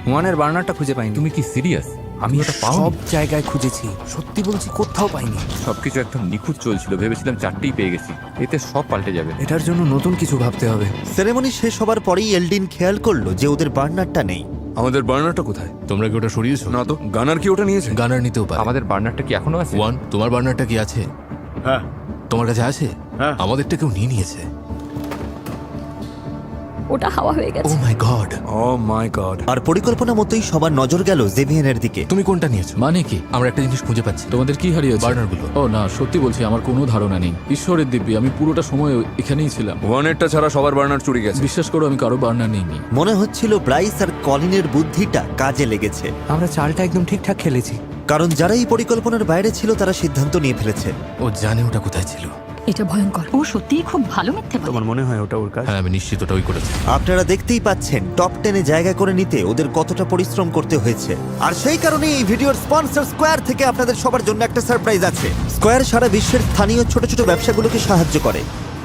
হুয়ানের বার্নারটা খুঁজে পাইনি। তুমি কি সিরিয়াস? আমি ওটা পাও সব জায়গায় খুঁজেছি, সত্যি বলছি কোথাও পাইনি। সবকিছু একদম নিখুঁত চলছিল, ভেবেছিলাম 4টেই পেয়ে গেছি। এতে সব পাল্টে যাবে। এটার জন্য নতুন কিছু ভাবতে হবে। সেরেমনি শেষ হবার পরেই এলডিন খেয়াল করলো যে ওদের বার্নারটা নেই। আমাদের বার্নারটা কোথায়? তোমরা কি ওটা সরিয়েছো? না তো, গানার কি ওটা নিয়েছে? গানার নিতেও পারে। আমাদের বার্নারটা কি এখনো আছে? ওয়ান, তোমার বার্নারটা কি আছে? হ্যাঁ, তোমার কাছে আছে? হ্যাঁ। আমাদেরটা কেউ নিয়ে নিয়েছে। ওটা হাওয়া হয়ে ও গেছে। মাই গড। ও মাই গড। আর পরিকল্পনা মতোই সবার নজর গেল জেভিয়ানের দিকে। তুমি কোনটা নিয়েছো? মানে কি? আমরা একটা জিনিস খুঁজে পাচ্ছি। তোমাদের কি হারিয়েছে? বার্নারগুলো। ও না, সত্যি বলছি আমার কোনো ধারণা নেই। ঈশ্বরের দিব্যি, আমি পুরোটা সময় এখানেই ছিলাম। ওয়ানেরটা ছাড়া সবার বার্নার চুরি গেছে। বিশ্বাস করো আমি কারো বার্নার নিইনি। মনে হচ্ছিল ব্রাইস আর কলিনের বুদ্ধিটা কাজে লেগেছে, আমরা চালটা একদম ঠিকঠাক খেলেছি। কারণ যারা এই পরিকল্পনার বাইরে ছিল তারা সিদ্ধান্ত নিয়ে ফেলেছে। ও জানে ওটা কোথায় ছিল। এটা ভয়ঙ্কর। ও সত্যিই খুব ভালো মিথ্যে বলে। তোমার মনে হয় ওটা ওর কাজ? হ্যাঁ, আমি নিশ্চিত ওটা ওই করেছে। আপনারা দেখতেই পাচ্ছেন টপ 10-এ জায়গা করে নিতে ওদের কতটা পরিশ্রম করতে হয়েছে। আর সেই কারণে এই ভিডিওর স্পন্সর স্কোয়ার থেকে আপনাদের সবার জন্য একটা সারপ্রাইজ আছে। স্কোয়ার সারা বিশ্বের স্থানীয় ছোট ছোট ব্যবসাগুলোকে সাহায্য করে।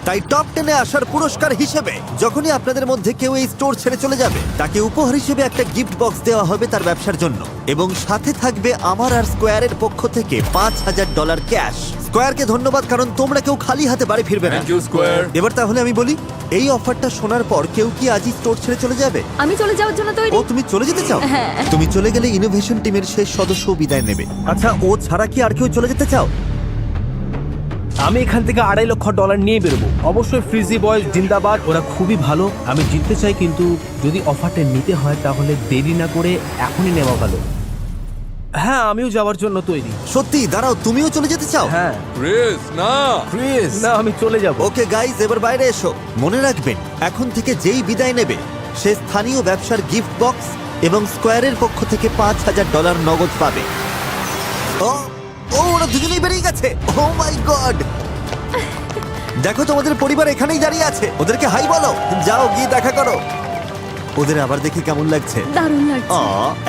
তাই টপ 10-এ আসার পুরস্কার হিসেবে যখনই আপনাদের মধ্যে কেউ এই স্টোর ছেড়ে চলে যাবে, তাকে উপহার হিসেবে একটা গিফট বক্স দেওয়া হবে তার ব্যবসার জন্য, এবং সাথে থাকবে আমার আর স্কোয়ারের পক্ষ থেকে $5,000 ক্যাশ। স্কোয়ারকে ধন্যবাদ, কারণ তোমরা কেউ খালি হাতে বাড়ি ফিরবে না। Thank you square. এবার তাহলে আমি বলি, এই অফারটা শোনার পর কেউ কি আজই স্টোর ছেড়ে চলে যাবে? আমি চলে যাওয়ার জন্য তৈরি। ও, তুমি চলে যেতে চাও? হ্যাঁ। তুমি চলে গেলে ইনোভেশন টিমের শেষ সদস্য বিদায় নেবে। আচ্ছা, ও ছাড়া কি আর কেউ চলে যেতে চাও? আমি এখান থেকে $2.5 লক্ষ নিয়ে বেরোবো। অবশ্যই ফ্রিজি বয়েজ জিন্দাবাদ, ওরা খুবই ভালো। আমি জিততে চাই, কিন্তু যদি অফারটা নিতে হয় তাহলে দেরি না করে এখনই নেওয়া ভালো। হ্যাঁ, আমিও যাওয়ার জন্য তৈরি। সত্যি? দাঁড়াও, তুমিও চলে যেতে চাও? হ্যাঁ। ক্রিস, না। ক্রিস, না, আমি চলে যাব। ওকে গাইজ, এবার বাইরে এসো। মনে রাখবেন, এখন থেকে যেই বিদায় নেবে সে স্থানীয় ব্যবসার গিফট বক্স এবং স্কোয়ারের পক্ষ থেকে $5,000 নগদ পাবে। ও ও, ওরা দুজনেই বেরিয়ে গেছে। ও মাই গড! দেখো, তোমাদের পরিবার এখানেই দাঁড়িয়ে আছে। ওদেরকে হাই বলো। যাও গিয়ে দেখা করো। ওদের আবার দেখে কেমন লাগছে? দারুণ লাগছে।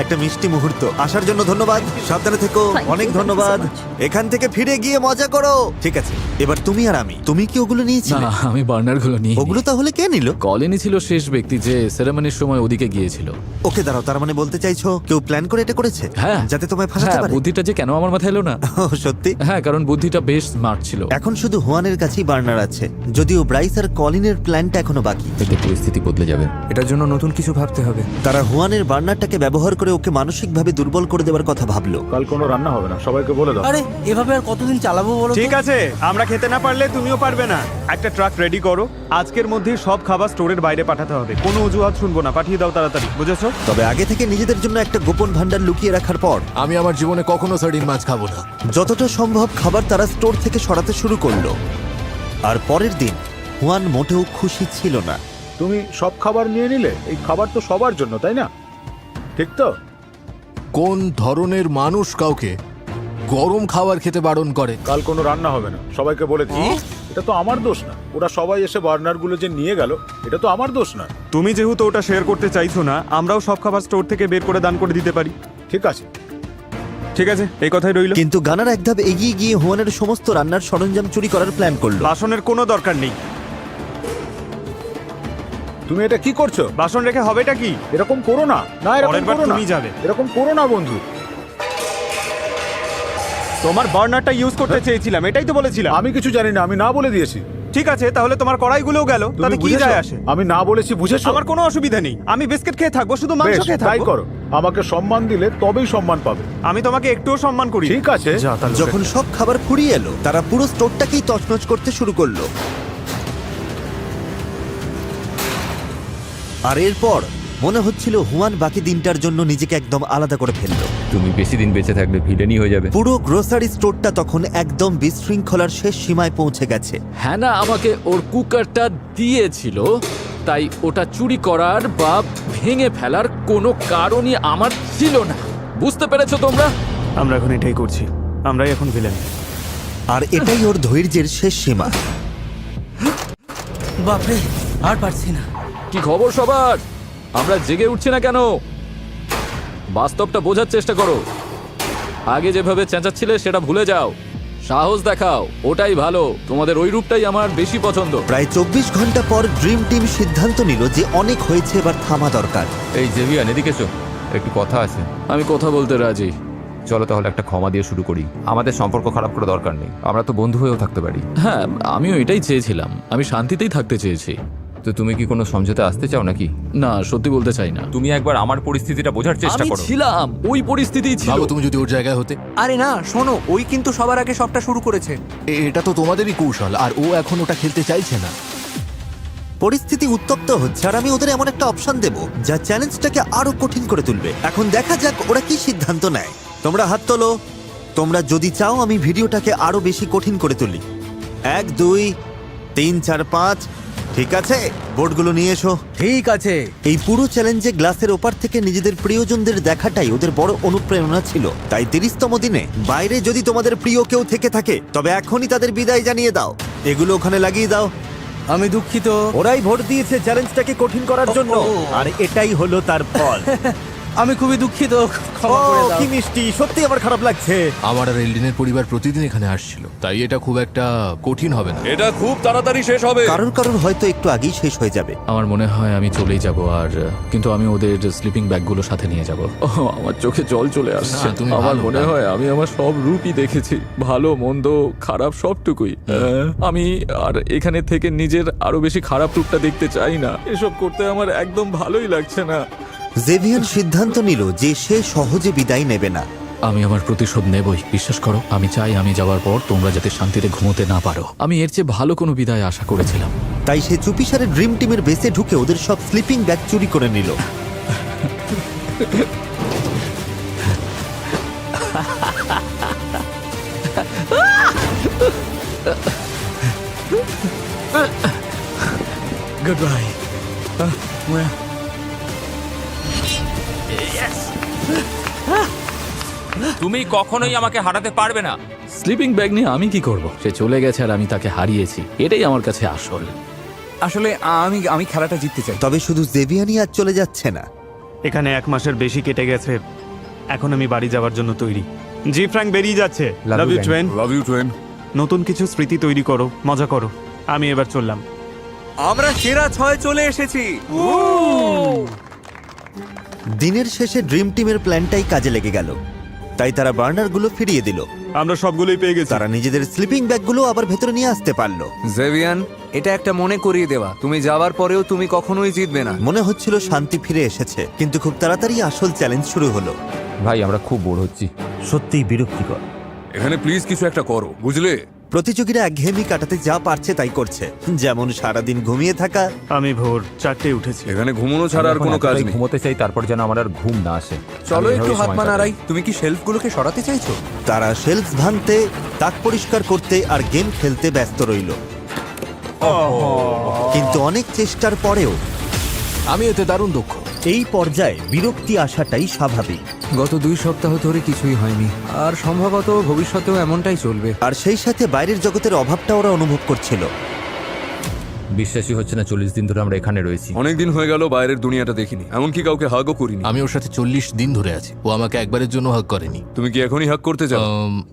একটা মিষ্টি মুহূর্ত। আসার জন্য ধন্যবাদ, সাবধানে থেকো। Thank you, অনেক thank you so ধন্যবাদ। much. এখান থেকে ফিরে গিয়ে মজা করো। ঠিক আছে, এবার তুমি আর আমি। তুমি কি ওগুলো নিয়েছিলে? না, আমি বার্নারগুলো নিয়ে ওগুলো তাহলে কে নিল? কলিনই ছিল শেষ ব্যক্তি যে সেরেমনির সময় ওদিকে গিয়েছিল। ওকে দাঁড়াও, তার মানে বলতে চাইছো কেউ প্ল্যান করে এটা করেছে? হ্যাঁ, যাতে তোমায় ফাঁসাতে হ্যাঁ, পারে? বুদ্ধিটা যে কেন আমার মাথায় এলো না। ও, সত্যি? হ্যাঁ, কারণ বুদ্ধিটা বেশ স্মার্ট ছিল। এখন শুধু হুয়ানের কাছেই বার্নার আছে, যদিও ব্রাইস আর কলিনের প্ল্যানটা এখনো বাকি। এতে পরিস্থিতি বদলে যাবে। এটার জন্য নতুন কিছু ভাবতে হবে। তারা হুয়ানের বার্নারটাকে ব্যবহার করে ওকে মানসিকভাবে দুর্বল করে দেওয়ার কথা ভাবলো। কাল কোনো রান্না হবে না, সবাইকে বলে দাও। আরে এভাবে আর কতদিন চালাবো বলো তো? ঠিক আছে, আমরা খেতে না পারলে তুমিও পারবে না। একটা ট্রাক রেডি করো, আজকের মধ্যেই সব খাবার স্টোরের বাইরে পাঠাতে হবে। কোনো অজুহাত শুনবো না, পাঠিয়ে দাও তাড়াতাড়ি, বুঝেছো? তবে আগে থেকে নিজেদের জন্য একটা গোপন ভান্ডার লুকিয়ে রাখার পর আমি আমার জীবনে কখনো সার্ডিন মাছ খাবো না। যতটা সম্ভব খাবার তারা স্টোর থেকে সরাতে শুরু করলো। আর পরের দিন হুয়ান মোটেও খুশি ছিল না। তুমি সব খাবার নিয়ে নিলে? এই খাবার তো সবার জন্য, তাই না? ঠিক তো? কোন ধরনের মানুষ কাউকে গরম খাবার খেতে বারণ করে? কাল কোনো রান্না হবে না, সবাইকে বলে দিই। এটা তো আমার দোষ না। ওরা সবাই এসে বার্নারগুলো যে নিয়ে গেল, এটা তো আমার দোষ না। তুমি যেহেতু ওটা শেয়ার করতে চাইছো না, আমরাও সব খাবার স্টোর থেকে বের করে দান করে দিতে পারি। ঠিক আছে। ঠিক আছে, এই কথাই রইল। কিন্তু গানার এক ধাপ এগিয়ে গিয়ে হুয়ানের সমস্ত রান্নার সরঞ্জাম চুরি করার প্ল্যান করলো। বাসনের কোনো দরকার নেই। তুমি এটা কি করছো? বাসন রেখে হবেটা কি? এরকম করো না। না, এরকম পরের বার করো না। তুমি যাবে। এরকম করো না বন্ধু। তোমার বার্নারটা ইউজ করতে চেয়েছিলাম, এটাই তো বলেছিলাম। আমি কিছু জানি না, আমি না বলে দিয়েছি। ঠিক আছে, তাহলে তোমার কড়াইগুলোও গেল, তুমি তাতে কি বুঝেছো? যায় আসে? আমি না বলেছি, বুঝেছো? আমার কোনো অসুবিধা নেই, আমি বিস্কিট খেয়ে থাকবো, শুধু মাংস বেশ, খেয়ে তাই থাকবো। করো। আমাকে সম্মান দিলে তবেই সম্মান পাবে। আমি তোমাকে একটুও সম্মান করি। ঠিক আছে। যা, তাহলে যখন সব খাবার ফুরিয়ে এলো তারা পুরো স্টোরটাকেই তছনছ করতে শুরু করলো। আর এরপর মনে হচ্ছিল হুয়ান বাকি দিনটার জন্য নিজেকে একদম আলাদা করে ফেললো। তুমি বেশি দিন বেঁচে থাকলে ভিলেনই হয়ে যাবে। পুরো গ্রোসারি স্টোরটা তখন একদম বিশৃঙ্খলার শেষ সীমায় পৌঁছে গেছে। হ্যানা আমাকে ওর কুকারটা দিয়েছিল, তাই ওটা চুরি করার বা ভেঙে ফেলার কোনো কারণই আমার ছিল না। বুঝতে পেরেছো তোমরা? আমরা এখন এটাই করছি, আমরাই এখন ভিলেন। আর এটাই ওর ধৈর্যের শেষ সীমা। বাপরে, আর পারছি না। কি খবর সবার? আমরা জেগে উঠছি না কেন? বাস্তবটা বোঝার চেষ্টা করো। আগে যেভাবে চেঁচাচ্ছিলে সেটা ভুলে যাও, সাহস দেখাও, ওটাই ভালো। তোমাদের ওই রূপটাই আমার বেশি পছন্দ। প্রায় 24 ঘন্টা পর ড্রিম টিম সিদ্ধান্ত নিল যে অনেক হয়েছে, এবার থামা দরকার। এই জেভিয়ান, এদিকে এসো, একটু কথা আছে। আমি কথা বলতে রাজি। চলো তাহলে একটা ক্ষমা দিয়ে শুরু করি। আমাদের সম্পর্ক খারাপ করা দরকার নেই, আমরা তো বন্ধু হয়েও থাকতে পারি। হ্যাঁ, আমিও এটাই চেয়েছিলাম। আমি শান্তিতেই থাকতে চেয়েছি। তো তুমি কি কোনো সমঝোতা আসতে চাও নাকি? না, সত্যি বলতে চাই না। তুমি একবার আমার পরিস্থিতিটা বোঝার চেষ্টা আমি করো। ছিলাম ওই পরিস্থিতিই ছিল। ভাবো তুমি যদি ওর জায়গায় হতে। আরে না, শোনো, ওই কিন্তু সবার আগে সবটা শুরু করেছে। এটা তো তোমাদেরই কৌশল, আর ও এখন ওটা খেলতে চাইছে না। পরিস্থিতি উত্তপ্ত হচ্ছে আর আমি ওদের এমন একটা অপশন দেব যা চ্যালেঞ্জটাকে আরো কঠিন করে তুলবে। এখন দেখা যাক ওরা কি সিদ্ধান্ত নেয়। তোমরা হাত তোলো, তোমরা যদি চাও আমি ভিডিওটাকে আরো বেশি কঠিন করে তুলি। 1 2 3 4 5। ঠিক আছে, বোর্ডগুলো নিয়ে এসো। ঠিক আছে। এই পুরো চ্যালেঞ্জে গ্লাসের ওপার থেকে নিজেদের প্রিয়জনদের দেখাটাই ওদের বড় অনুপ্রেরণা ছিল। তাই 30তম দিনে বাইরে যদি তোমাদের প্রিয় কেউ থেকে থাকে তবে এখনই তাদের বিদায় জানিয়ে দাও। এগুলো ওখানে লাগিয়ে দাও। আমি দুঃখিত। ওরাই ভোট দিয়েছে চ্যালেঞ্জটাকে কঠিন করার জন্য, আর এটাই হলো তার ফল। আমি খুবই দুঃখিত, ক্ষমা করে দাও। কি মিষ্টি, সত্যি আমার খারাপ লাগছে। আমার আর এলডিনের পরিবার প্রতিদিন এখানে আসছিল, তাই এটা খুব একটা কঠিন হবে না। এটা খুব তাড়াতাড়ি শেষ হবে। কারোর কারোর হয়তো একটু আগেই শেষ হয়ে যাবে। আমার মনে হয় আমি চলেই যাব, আর কিন্তু আমি ওদের স্লিপিং ব্যাগগুলো সাথে নিয়ে যাব। আমার চোখে জল চলে আসছে। না, তুমি আমার ভালো মনে না। হয় আমি আমার সব রূপই দেখেছি, ভালো মন্দ খারাপ সবটুকুই। আমি আর এখানে থেকে নিজের আরো বেশি খারাপ রূপটা দেখতে চাই না। এসব করতে আমার একদম ভালোই লাগছে না। জেভিয়ান সিদ্ধান্ত নিল যে সে সহজে বিদায় নেবে না। আমি আমার প্রতিশোধ নেবই, বিশ্বাস করো। আমি চাই আমি যাওয়ার পর তোমরা যাতে শান্তিতে ঘুমোতে না পারো। আমি এর চেয়ে ভালো কোনো বিদায় আশা করেছিলাম। তাই সে চুপিসারে ড্রিম টিমের বেসে ঢুকে ওদের সব স্লিপিং ব্যাগ চুরি করে নিল। Good bye. তুমি কখনোই আমাকে হারাতে পারবে না। স্লিপিং ব্যাগ নিয়ে আমি কি করব? সে চলে গেছে আর আমি তাকে হারিয়েছি, এটাই আমার কাছে আসল। আসলে আমি খেলাটা জিততে চাই। তবে শুধু জেভিয়ানই আজ চলে যাচ্ছে না। এখানে 1 মাসের বেশি কেটে গেছে, এখন আমি বাড়ি যাওয়ার জন্য তৈরি। জি ফ্র্যাঙ্ক বেরিয়ে যাচ্ছে। Love love you, you twin. Love you twin. নতুন কিছু স্মৃতি তৈরি করো, মজা করো। আমি এবার চললাম। আমরা সেরা 6 চলে এসেছি। দিনের শেষে ড্রিম টিমের প্ল্যানটাই কাজে লেগে গেল। তাই তারা বার্নারগুলো ফিরিয়ে দিল। আমরা সবগুলোই পেয়ে গেছি। তারা নিজেদের স্লিপিং ব্যাগগুলো আবার ভেতরে নিয়ে আসতে পারলো। জেভিয়ান, এটা একটা মনে করিয়ে দেওয়া, তুমি যাওয়ার পরেও তুমি কখনোই জিতবে না। মনে হচ্ছিল শান্তি ফিরে এসেছে, কিন্তু খুব তাড়াতাড়ি আসল চ্যালেঞ্জ শুরু হলো। ভাই, আমরা খুব বোর হচ্ছি। সত্যিই বিরক্তিকর। এখানে প্লিজ কিছু একটা করো, বুঝলে? প্রতিযোগীরা একঘেয়েমি কাটাতে যা পারছে তাই করছে, যেমন সারাদিন ঘুমিয়ে থাকা। আমি ভোর 4টে উঠেছি। এখানে ঘুমানো ছাড়া আর কোনো কাজ নেই। ঘুমোতে চাই, তারপর যেন আমার আর ঘুম না আসে। চলো আমি একটু এভাবেই হাত সময় পা কাটাই। নাড়াই। তুমি কি শেলফগুলোকে সরাতে চাইছো? তারা শেলফ ভাঙতে, তাক পরিষ্কার করতে আর গেম খেলতে ব্যস্ত রইল। কিন্তু অনেক চেষ্টার পরেও আমি এতে দারুণ দক্ষ। এই পর্যায়ে বিরক্তি আসাটাই স্বাভাবিক। গত 2 সপ্তাহ ধরে কিছুই হয়নি, আর সম্ভবত ভবিষ্যতেও এমনটাই চলবে। আর সেই সাথে বাইরের জগতের অভাবটা ওরা অনুভব করছিল। বিশ্বাসই হচ্ছে না 40 দিন ধরে আমরা এখানে রয়েছি। অনেক দিন হয়ে গেল বাইরের দুনিয়াটা দেখিনি, এমনকি কাউকে হাগও করিনি। আমি ওর সাথে 40 দিন ধরে আছি, ও আমাকে একবারের জন্য হাগ করেনি। তুমি কি এখনই হাগ করতে চাও?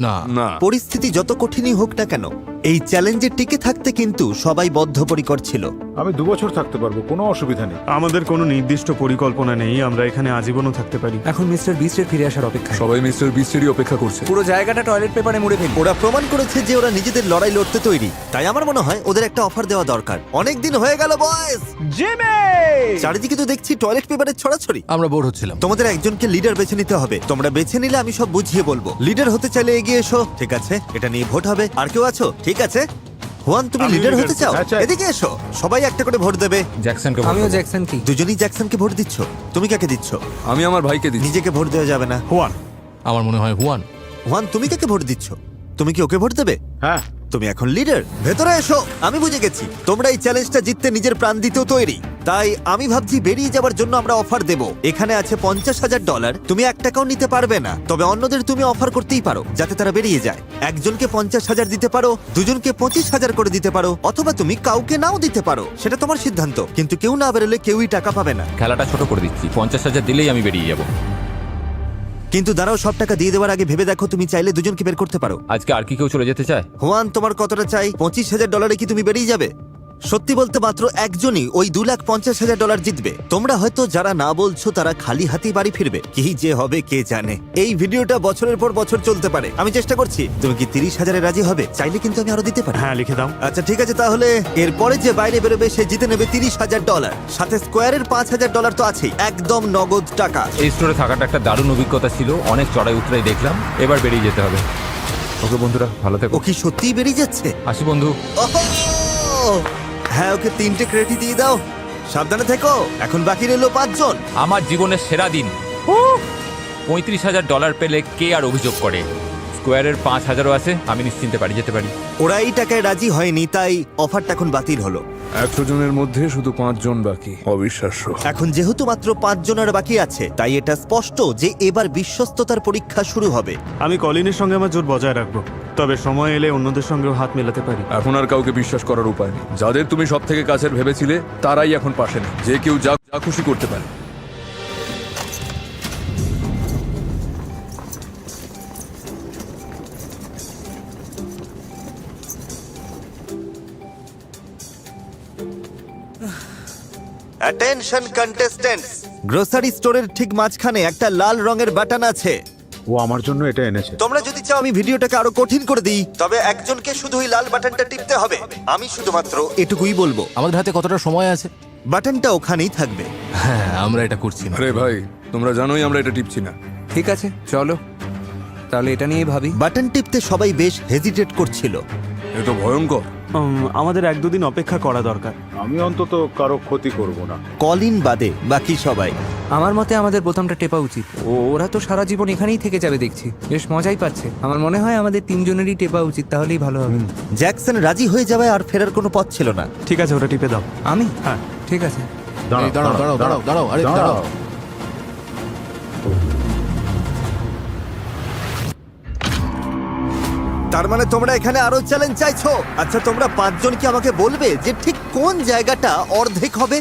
না না। পরিস্থিতি যত কঠিনই হোক না কেন, এই চ্যালেঞ্জে টিকে থাকতে কিন্তু সবাই বদ্ধপরিকর ছিল। আমি 2 বছর থাকতে পারবো, কোনো অসুবিধা নেই। আমাদের কোনো নির্দিষ্ট পরিকল্পনা নেই, আমরা এখানে আজীবনও থাকতে পারি। এখন মিস্টার বিস্টের ফিরে আসার অপেক্ষা। সবাই মিস্টার বিস্টেরই অপেক্ষা করছে। পুরো জায়গাটা টয়লেট পেপারে মুড়ে ফেলি। ওরা প্রমাণ করেছে যে ওরা নিজেদের লড়াই লড়তে তৈরি, তাই আমার মনে হয় ওদের একটা অফার দেওয়া দরকার। অনেক দিন হয়ে গেল বয়েজ, চারিদিকে তো দেখছি টয়লেট পেপারের ছড়াছড়ি। আমরা বোর হচ্ছিলাম। তোমাদের একজনকে লিডার বেছে নিতে হবে। তোমরা বেছে নিলে আমি সব বুঝিয়ে বলবো। লিডার হতে চাইলে এগিয়ে এসো, ঠিক আছে? এটা নিয়ে ভোট হবে। আর কেউ আছো? ঠিক আছে, হুয়ান তুমি আমি লিডার leader হতে চাও? হ্যাঁ, চাই। এদিকে এসো, সবাই একটা করে ভোট দেবে। জ্যাকসনকে আমিও জ্যাকসন কি। দুজনেই জ্যাকসনকে ভোট দিচ্ছ। তুমি কাকে দিচ্ছ? আমি আমার ভাইকে দিচ্ছি। নিজেকে ভোট দেওয়া যাবে না। হুয়ান, আমার মনে হয় হুয়ান। হুয়ান তুমি কাকে ভোট দিচ্ছ? তুমি কি ওকে ভোট দেবে? হ্যাঁ, তুমি এখন লিডার। ভেতরে এসো, আমি বুঝে গেছি তোমরা এই চ্যালেঞ্জটা জিততে নিজের প্রাণ দিতেও তৈরি। তাই আমি ভাবছি বেরিয়ে যাবার জন্য আমরা অফার দেব। এখানে আছে $50,000। তুমি 1 টাকাও নিতে পারবে না, তবে অন্যদের তুমি অফার করতেই পারো যাতে তারা বেরিয়ে যায়। একজনকে 50,000 দিতে পারো, দুজনকে 25,000 করে দিতে পারো, অথবা তুমি কাউকে নাও দিতে পারো, সেটা তোমার সিদ্ধান্ত। কিন্তু কেউ না বেরোলে কেউই টাকা পাবে না। খেলাটা ছোট করে দিচ্ছি, 50,000 দিলেই আমি বেরিয়ে যাব। কিন্তু দাঁড়াও, সব টাকা দিয়ে দেওয়ার আগে ভেবে দেখো, তুমি চাইলে দুজনকে বের করতে পারো। আজকে আর কি কেউ চলে যেতে চায়? হুয়ান তোমার কতটা চাই? $25,000 কি তুমি বেরিয়ে যাবে? সত্যি বলতে মাত্র একজনই ওই $2,50,000 জিতবে। তোমরা হয়তো যারা না বলছো তারা খালি হাতেই বাড়ি ফিরবে। কি যে হবে কে জানে। এই ভিডিওটা বছরের পর বছর চলতে পারে। আমি চেষ্টা করছি। তুমি কি 30,000-এ রাজি হবে? চাইলে কিন্তু আমি আরো দিতে পারি। হ্যাঁ লিখে দাও। আচ্ছা ঠিক আছে, তাহলে এরপরে যে বাইরে বেরোবে সে জিতে নেবে $30,000। সাথে স্কোয়ারের $5,000 তো আছেই, একদম নগদ টাকা। এই স্টোরে থাকাটা একটা দারুণ অভিজ্ঞতা ছিল, অনেক চড়াই উতরাই দেখলাম। এবার বেরিয়ে যেতে হবে। ওকে বন্ধুরা, ভালো থেকো। ও কি সত্যিই বেরিয়ে যাচ্ছে? আসি বন্ধু। ওহো! হ্যাঁ, ওকে 3টে ক্রেডিট দিয়ে দাও। সাবধানে থেকো। এখন বাকি রইল 5 জন। আমার জীবনের সেরা দিন। $35,000 পেলে কে আর অভিযোগ করে? স্কোয়ারের 5,000ও আছে, আমি নিশ্চিন্তে বাড়ি যেতে পারি। ওরা এই টাকায় রাজি হয়নি, তাই অফারটা এখন বাতিল হলো। 100 জনের মধ্যে শুধু 5 জন বাকি। অবিশ্বাস্য। এখন যেহেতু মাত্র 5 জনের বাকি আছে, তাই এটা স্পষ্ট যে এবার বিশ্বস্ততার পরীক্ষা শুরু হবে। আমি কলিনের সঙ্গে আমার জোর বজায় রাখবো, তবে সময় এলে অন্যদের সঙ্গেও হাত মেলাতে পারি। এখন আর কাউকে বিশ্বাস করার উপায় নেই। যাদের তুমি সব থেকে কাছের ভেবেছিলে তারাই এখন পাশে নেই। যে কেউ যা যা খুশি করতে পারে। অ্যাটেনশন কন্টেস্ট্যান্টস, গ্রোসারি স্টোরের ঠিক মাঝখানে একটা লাল রঙের বাটন আছে। ও আমার জন্য এটা এনেছে। তোমরা যদি চাও আমি ভিডিওটাকে আরো কঠিন করে দিই, তবে একজনকে শুধু ওই লাল বাটনটা টিপতে হবে। আমি শুধুমাত্র এটুকুই বলবো। আমাদের হাতে কতটা সময় আছে? বাটনটা ওখানেই থাকবে। হ্যাঁ, আমরা এটা করছি না। আরে ভাই, তোমরা জানোই আমরা এটা টিপছি না। ঠিক আছে চলো তাহলে এটা নিয়ে ভাবি। বাটন টিপতে সবাই বেশ হেজিটেট করছিল। এ তো ভয়ঙ্কর। আমাদের 1-2 দিন অপেক্ষা করা দরকার। আমি অন্তত কারো ক্ষতি করব না। কলিন বাদে বাকি সবাই। আমার মতে আমাদের বোতামটা টেপা উচিত। ওরা তো সারা জীবন এখানেই থেকে যাবে দেখছি, বেশ মজাই পাচ্ছে। আমার মনে হয় আমাদের 3 জনেরই টেপা উচিত, তাহলেই ভালো হবে। জ্যাকসন রাজি হয়ে যাওয়ায় আর ফেরার কোনো পথ ছিল না। ঠিক আছে, ওটা টিপে দাও। আমি? হ্যাঁ ঠিক আছে। এই, দাঁড়াও দাঁড়াও দাঁড়াও দাঁড়াও, আরে দাঁড়াও। তার মানে তোমরা এখানে আরো চ্যালেঞ্জ চাইছো? আচ্ছা, তোমরা 5 জন কি আমাকে বলবে যে ঠিক কোন জায়গাটা অর্ধেক হবে?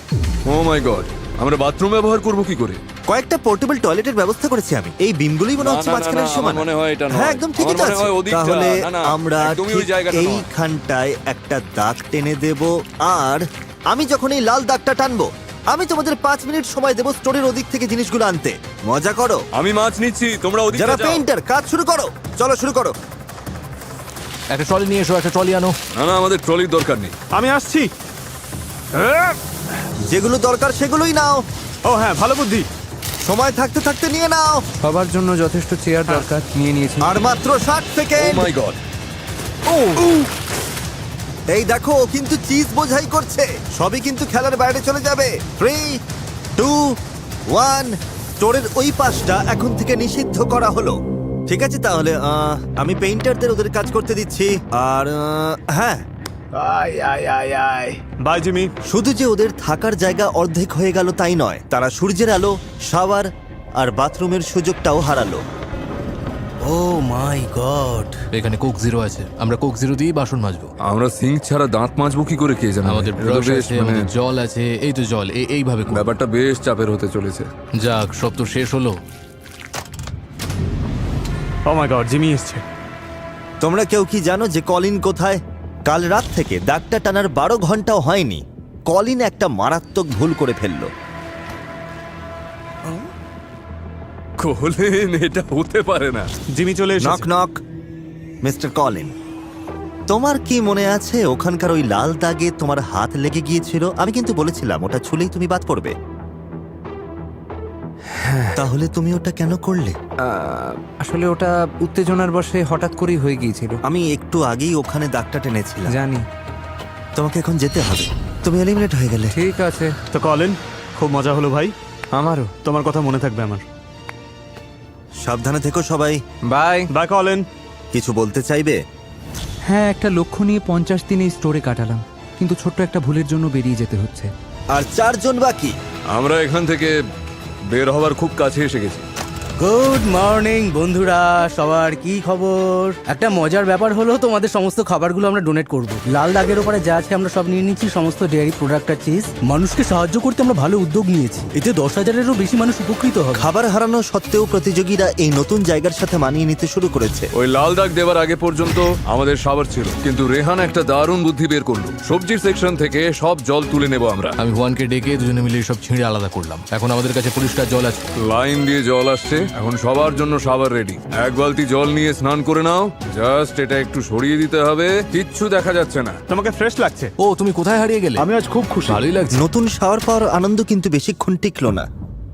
ও মাই গড, আমরা বাথরুম ব্যবহার করব কি করে? কয়েকটা পোর্টেবল টয়লেটের ব্যবস্থা করেছি আমি। এই বিমগুলোই মনে হচ্ছে না, না, মাঝখানের না, সমান। আমার মনে হয় এটা নয়। হ্যাঁ, একদম ঠিকই তো আমার মনে আছে। হয় ওদিকটা। তাহলে না, না, আমরা একদমই ওই ঠিক জায়গাটা নয়। এইখানটায় একটা দাগ টেনে দেব। আর আমি যখন এই লাল দাগটা টানবো, আমি তোমাদের 5 মিনিট সময় দেব স্টোরের ওদিক থেকে জিনিসগুলো আনতে। মজা করো। আমি মাছ নিচ্ছি, তোমরা ওদিকে যারা যাও। পেইন্টার, কাজ শুরু করো। চলো শুরু করো। একটা ট্রলি নিয়ে এসো, একটা ট্রলি আনো। না না, আমাদের ট্রলির দরকার নেই। আমি আসছি। যেগুলো দরকার সেগুলোই নাও। ও হ্যাঁ, ভালো বুদ্ধি। সময় থাকতে থাকতে নিয়ে নাও। সবার জন্য যথেষ্ট চেয়ার দরকার, নিয়ে নিয়েছি। আর মাত্র 60 ও সেকেন্ড। মাই গড। এই দেখো, ও কিন্তু চিজ বোঝাই করছে। সবই কিন্তু খেলার বাইরে চলে যাবে। 3, 2, 1। স্টোরের ওই পাশটা এখন থেকে নিষিদ্ধ করা হলো। ঠিক আছে, তাহলে আমি পেইন্টারদের ওদের কাজ করতে দিচ্ছি। আর হ্যাঁ, বাই জিমি। শুধু যে ওদের থাকার জায়গা অর্ধেক হয়ে গেল তাই নয়, তারা সূর্যের আলো, শাওয়ার আর বাথরুমের সুযোগটাও হারালো। ও মাই গড, এখানে কোক জিরো আছে, আমরা কোক জিরো দিয়েই বাসন মাজবো। আমরা সিঙ্ক ছাড়া দাঁত মাজবো কি করে কে জানে? আমাদের এটা ব্রাশ বেশ আছে, আমাদের জল আছে, এই তো জল, এইভাবে করবো। ব্যাপারটা বেশ চাপের হতে চলেছে। যাক, সব তো শেষ হলো। ও মাই গড, জিমি এসছে। তোমরা কেউ কি জানো যে কলিন কোথায়? কাল রাত থেকে দাগটা টানার 12 ঘন্টাও হয়নি, কলিন একটা মারাত্মক ভুল করে ফেললো। কলিন, এটা হতে পারে না। জিমি চলে নক এসেছে। নক, মিস্টার কলিন, তোমার কি মনে আছে ওখানকার ওই লাল দাগে তোমার হাত লেগে গিয়েছিল? আমি কিন্তু বলেছিলাম ওটা ছুলেই তুমি বাদ পড়বে। তাহলে তুমি ওটা কেন করলে? আসলে ওটা উত্তেজনার বশে হঠাৎ করেই হয়ে গিয়েছিল। আমি একটু আগেই ওখানে দাগটা টেনেছিলাম। জানি। তোমাকে এখন যেতে হবে, তুমি এলিমিনেট হয়ে গেলে। ঠিক আছে। তো কলিন, খুব মজা হলো ভাই। আমারও। তোমার কথা মনে থাকবে আমার। সাবধানে থেকো সবাই। বাই। Bye Colin. কিছু বলতে চাইবে? হ্যাঁ, একটা লক্ষ্য নিয়ে 50 দিন এই স্টোরে কাটালাম, কিন্তু ছোট্ট একটা ভুলের জন্য বেরিয়ে যেতে হচ্ছে। আর 4 জন বাকি। আমরা এখান থেকে বের হওয়ার খুব কাছে এসে গেছি। গুড মর্নিং বন্ধুরা, সবার কি খবর? একটা মজার ব্যাপার হলো, তোমাদের সমস্ত খাবারগুলো আমরা ডোনেট করব। লাল দাগের উপরে যা আছে আমরা সব নিয়ে নিচ্ছি, সমস্ত ডেয়ারি প্রোডাক্ট আর চিজ। মানুষকে সাহায্য করতে আমরা ভালো উদ্যোগ নিয়েছি, এতে 10,000-এরও বেশি মানুষ উপকৃত হবে। খাবার হারানো সত্ত্বেও প্রতিযোগীরা এই নতুন জায়গার সাথে মানিয়ে নিতে শুরু করেছে। ওই লাল দাগ দেওয়ার আগে পর্যন্ত আমাদের সাবার ছিল, কিন্তু রেহান একটা দারুণ বুদ্ধি বের করলো। সবজির সেকশন থেকে সব জল তুলে নেব আমরা। আমি ওয়ানকে ডেকে দুজনে মিলে সব ছিঁড়ে আলাদা করলাম। এখন আমাদের কাছে পরিষ্কার জল আছে। লাইন দিয়ে জল আসছে, এখন সবার জন্য সাবার রেডি। 1 বালতি জল নিয়ে স্নান করে নাও। জাস্ট এটা একটু সরিয়ে দিতে হবে, কিচ্ছু দেখা যাচ্ছে না। তোমাকে ফ্রেশ লাগছে। ও, তুমি কোথায় হারিয়ে গেলে? আমি আজ খুব খুশি। ভালোই লাগছে। নতুন শাওয়ার পাওয়ার আনন্দ কিন্তু বেশিক্ষণ টিকলো না।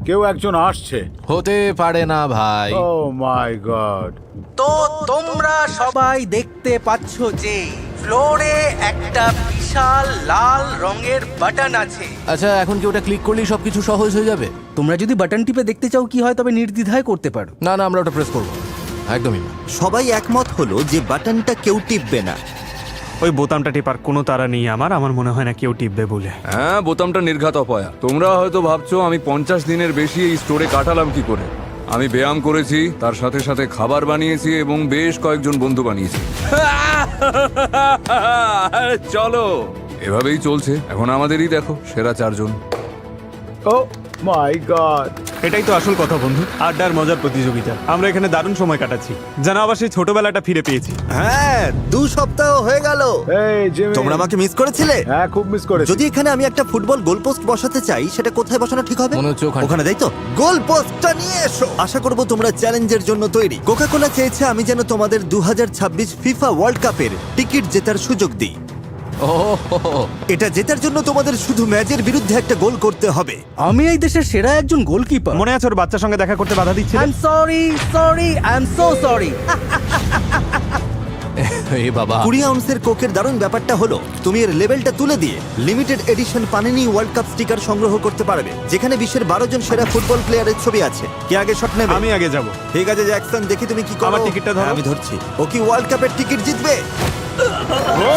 কেউ একজন আসছে। হতে পারে না ভাই। ও মাই গড। তো তোমরা সবাই দেখতে পাচ্ছ যে ফ্লোরে একটা বিশাল লাল রঙের বাটন আছে। আচ্ছা, এখন কি ওটা ক্লিক করলেই সবকিছু সহজ হয়ে যাবে? তোমরা যদি বাটন টিপে দেখতে চাও কি হয়, তবে নির্দ্বিধায় করতে পারো। না না, আমরা ওটা প্রেস করবো একদমই না। সবাই একমত হলো যে বাটনটা কেউ টিপবে না। ওই বোতামটা টিপার কোনো তাড়া নেই আমার মনে হয় না কেউ টিপবে বলে। হ্যাঁ, বোতামটা নির্ঘাত অপয়া। তোমরা হয়তো ভাবছো আমি 50 দিনের বেশি এই স্টোরে কাটালাম কি করে। আমি ব্যায়াম করেছি, তার সাথে সাথে খাবার বানিয়েছি এবং বেশ কয়েকজন বন্ধু বানিয়েছি। চলো, এভাবেই চলছে। এখন আমাদেরই দেখো, সেরা 4 জন। ও মাই গড। এটাই তো আসল কথা বন্ধু, আড্ডার মজার প্রতিযোগিতা। আমরা এখানে দারুণ সময় কাটাচ্ছি, যেন আবার সেই ছোটবেলাটা ফিরে পেয়েছি। হ্যাঁ, 2 সপ্তাহ হয়ে গেল। এই জিমি, তোমরা আমাকে মিস করেছিলে? হ্যাঁ, খুব মিস করেছি। যদি এখানে আমি একটা ফুটবল গোল পোস্ট বসাতে চাই, সেটা কোথায় বসানো ঠিক হবে? মনে হচ্ছে ওখানে। ওখানে, তাই তো? গোল পোস্টটা নিয়ে এসো। আশা করব তোমরা চ্যালেঞ্জের জন্য তৈরি। কোকা-কোলা চেয়েছে আমি যেন তোমাদের 2026 ফিফা ওয়ার্ল্ড কাপের টিকিট জেতার সুযোগ দিই। ও, এটা জেতার জন্য তোমাদের শুধু ম্যাচের বিরুদ্ধে একটা গোল করতে হবে। আমি এই দেশের সেরা একজন গোলকিপার। মনে আছে ওর বাচ্চার সঙ্গে দেখা করতে বাধা দিচ্ছে? I am sorry, I am so sorry. এ বাবা। 20 আউন্সের কোকের দারুণ ব্যাপারটা হলো, তুমি এর লেভেলটা তুলে দিয়ে limited edition panini world cup sticker সংগ্রহ করতে পারবে, যেখানে বিশ্বের 12 জন সেরা ফুটবল প্লেয়ারের ছবি আছে। কে আগে শট নেবে? আমি আগে যাব। ঠিক আছে জ্যাকসন, দেখি তুমি কি করো। আমার টিকিটটা ধরো। হ্যাঁ, আমি ধরছি। ও কি ওয়ার্ল্ড কাপের টিকিট জিতবে?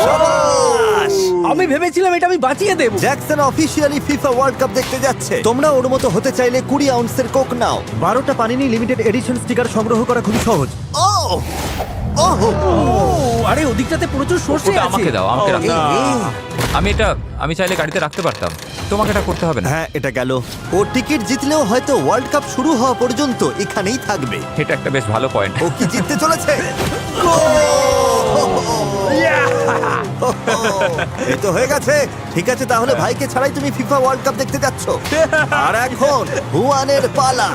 শাবাশ! আমি ভেবেছিলাম এটা আমি বাঁচিয়ে দেব। Jackson officially FIFA World Cup দেখতে যাচ্ছে। তোমরা ওর মতো হতে চাইলে 20 আউন্সের কোক নাও। 12টা পানিনি লিমিটেড এডিশন স্টিকার সংগ্রহ করা খুবই সহজ। ও ওহো, আরে ওদিকটাতে প্রচুর সর্ষে ওটা আছে। আমাকে দাও, আমাকে রাখো। এই, আমি চাইলে গাড়িতে রাখতে পারতাম, তোমাকে এটা করতে হবে না। হ্যাঁ, এটা গেল। ও টিকিট জিতলেও হয়তো ওয়ার্ল্ড কাপ শুরু হওয়া পর্যন্ত এখানেই থাকবে। এটা একটা বেশ ভালো পয়েন্ট। ও কি জিততে চলেছে? এই তো হয়ে গেছে। ঠিক আছে, তাহলে ভাইকে ছাড়াই তুমি ফিফা ওয়ার্ল্ড কাপ দেখতে যাচ্ছ। আর এখন হুয়ানের পালা।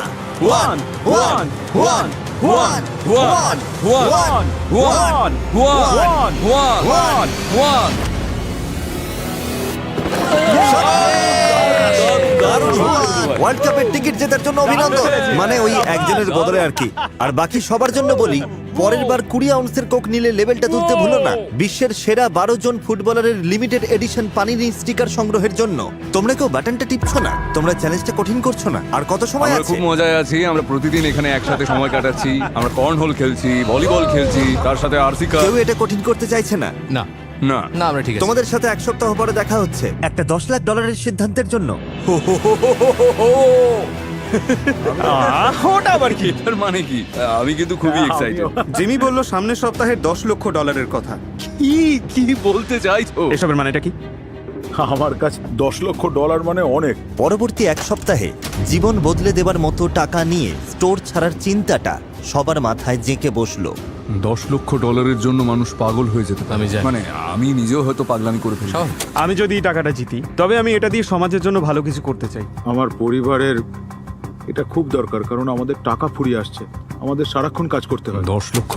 One one one one one one one one one one. World কাপের টিকিট জেতার জন্য অভিনন্দন। মানে ওই একজনের বদলে আর কি। আর বাকি সবার জন্য বলি, পরের বার 20 আউন্সের কোক নিলে লেভেলটা তুলতে ভুলো না। বিশ্বের সেরা 12 জন ফুটবলারের লিমিটেড এডিশন পানিনি স্টিকার সংগ্রহের জন্য। তোমরা কেউ বাটনটা টিপছো না, তোমরা চ্যালেঞ্জটা কঠিন করছো না। আর কত সময় আমরা আছে? খুব মজায় আছি। আমরা প্রতিদিন এখানে একসাথে সময় কাটাচ্ছি। আমরা কর্নহোল খেলছি, ভলিবল খেলছি, তার সাথে আরসি কাপ। কেউ এটা কঠিন করতে চাইছে না। না না না, আমরা ঠিক আছে। তোমাদের সাথে 1 সপ্তাহ পরে দেখা হচ্ছে একটা $10 লাখ সিদ্ধান্তের জন্য। ওটা আবার কি? এটার মানে কি? আমি কিন্তু খুবই এক্সাইটেড। জিমি বলল সামনের সপ্তাহে $10 লক্ষ কথা। কি বলতে চাইছো? এসবের মানেটা কি? আমার কাছে $10 লক্ষ মানে অনেক। পরবর্তী এক সপ্তাহে জীবন বদলে দেবার মতো টাকা নিয়ে স্টোর ছাড়ার চিন্তাটা সবার মাথায় জেঁকে বসলো। $10 লক্ষ জন্য মানুষ পাগল হয়ে যেতে পারে। আমি জানি। মানে আমি নিজেও হয়তো পাগলামি করে ফেলি। আমি যদি এই টাকাটা জিতি তবে আমি এটা দিয়ে সমাজের জন্য ভালো কিছু করতে চাই। আমার পরিবারের এটা খুব দরকার, কারণ আমাদের টাকা ফুরিয়ে আসছে, আমাদের সারাক্ষণ কাজ করতে হয়। $10 লক্ষ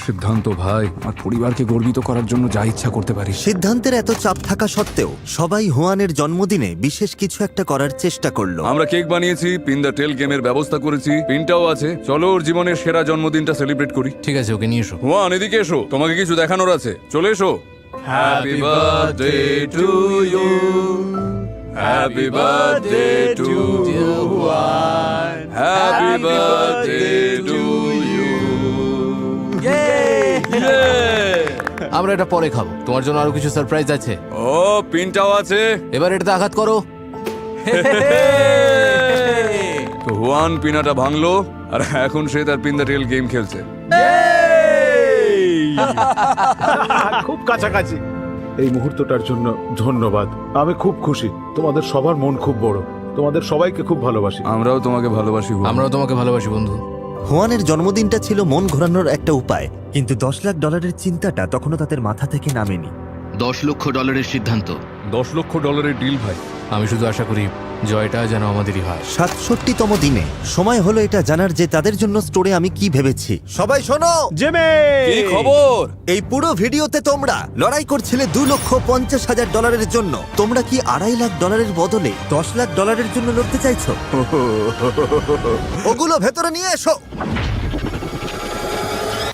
সিদ্ধান্ত ভাই, আমার পরিবারকে গর্বিত করার জন্য যা ইচ্ছা করতে পারি। সিদ্ধান্তের এত চাপ থাকা সত্ত্বেও সবাই হুয়ানের জন্মদিনে বিশেষ কিছু একটা করার চেষ্টা করলো। আমরা কেক বানিয়েছি, পিন দ্য টেল গেমের ব্যবস্থা করেছি, পিনটাও আছে। চলো ওর জীবনের সেরা জন্মদিনটা সেলিব্রেট করি। ঠিক আছে, ওকে নিয়ে এসো। হুয়ান, এদিকে এসো, তোমাকে কিছু দেখানোর আছে। চলে এসো। Happy birthday to you, happy birthday to you, happy birthday to you. আমরা এটা পরে খাবো, তোমার জন্য আরো কিছু সারপ্রাইজ আছে। ও, পিনটাও আছে। এবার এটাতে আঘাত করো। তো হুয়ান পিনাটা ভাঙলো, আর এখন সে তার পিন দ্য টেল গেম খেলছে। খুব কাছাকাছি। এই মুহূর্তটার জন্য ধন্যবাদ। আমি খুব খুশি। তোমাদের সবার মন খুব বড়। তোমাদের সবাইকে খুব ভালোবাসি। আমরাও তোমাকে ভালোবাসি হুয়ান। আমরাও তোমাকে ভালোবাসি বন্ধু। হুয়ানের জন্মদিনটা ছিল মন ঘোরানোর একটা উপায়, কিন্তু $10 লাখ চিন্তাটা তখনও তাদের মাথা থেকে নামেনি। $10 লক্ষ সিদ্ধান্ত। $10 লক্ষ ডিল ভাই। আমি শুধু আশা করি জয়টা যেন আমাদেরই হয়। 67তম দিনে সময় হলো এটা জানার যে তাদের জন্য স্টোরে আমি কি ভেবেছি। সবাই শোনো, জেমে কি খবর? এই পুরো ভিডিওতে তোমরা লড়াই করছিলে $2,50,000 জন্য। তোমরা কি $2.5 লাখ বদলে $10 লাখ জন্য লড়তে চাইছো? ওগুলো ভেতরে নিয়ে এসো।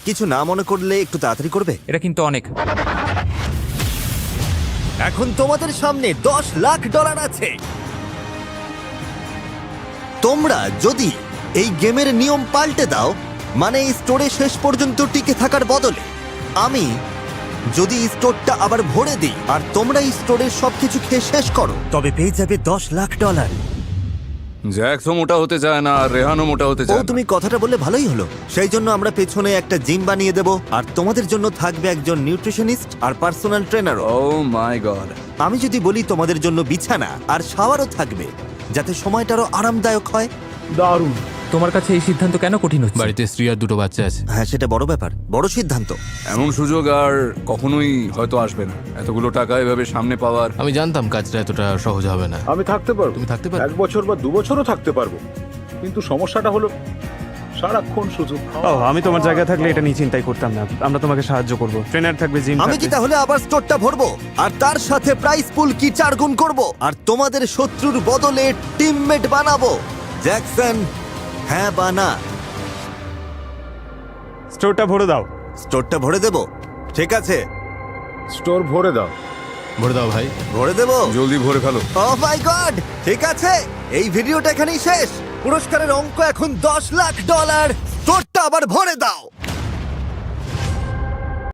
কিছু না মনে করলে একটু তাড়াতাড়ি করবে। এটা কিন্তু অনেক। এখন তোমাদের সামনে $10 লাখ আছে। তোমরা যদি এই গেমের নিয়ম পাল্টে দাও, মানে এই স্টোরে শেষ পর্যন্ত টিকে থাকার বদলে আমি যদি এই স্টোরটা আবার ভরে দিই আর তোমরা এই স্টোরের সবকিছু খেয়ে শেষ করো, তবে পেয়ে যাবে $10 লাখ। জ্যাক্সও মোটা হতে চায় না, আর রেহানও মোটা হতে ও, চায় না। তুমি কথাটা বললে ভালোই হলো। সেই জন্য আমরা পেছনে একটা জিম বানিয়ে দেব, আর তোমাদের জন্য থাকবে একজন নিউট্রিশনিস্ট আর পার্সোনাল ট্রেনারও। ও মাই গড। আমি যদি বলি তোমাদের জন্য বিছানা আর শাওয়ারও থাকবে, যাতে সময়টারও আরামদায়ক হয়। দারুণ। তোমার কাছে এই সিদ্ধান্ত কেন কঠিন হচ্ছে? বাড়িতে স্ত্রী আর 2 বাচ্চা আছে। হ্যাঁ, সেটা বড় ব্যাপার, বড় সিদ্ধান্ত। এমন সুযোগ আর কখনোই হয়তো আসবে না, এতগুলো টাকা এভাবে সামনে পাওয়ার। আমি জানতাম কাজটা এতটা সহজ হবে না। আমি থাকতে পারবো। তুমি থাকতে পারবে? 1 বছর বা 2 বছরও থাকতে পারবো, কিন্তু সমস্যাটা হলো সারাক্ষণ সুযোগ। আমি তোমার জায়গায় থাকলে এটা নিয়ে চিন্তাই করতাম না। আমরা তোমাকে সাহায্য করব, ট্রেনার থাকবে, জিম আমি কি তাহলে আবার স্টোরটা ভরবো, আর তার সাথে প্রাইস পুল কি 4 গুণ করব, আর তোমাদের শত্রুর বদলে টিমমেট বানাবো। জ্যাকসন, হ্যাঁ বা না? স্টোরটা ভরে দাও। স্টোরটা ভরে দেব? ঠিক আছে, স্টোর ভরে দাও। ভরে দাও ভাই। ভরে দেব। জলদি ভরে ফেলো। ও মাই গড, ঠিক আছে, এই ভিডিওটা এখানেই শেষ। পুরস্কারের অঙ্ক এখন $10 লাখ। স্টোরটা আবার ভরে দাও।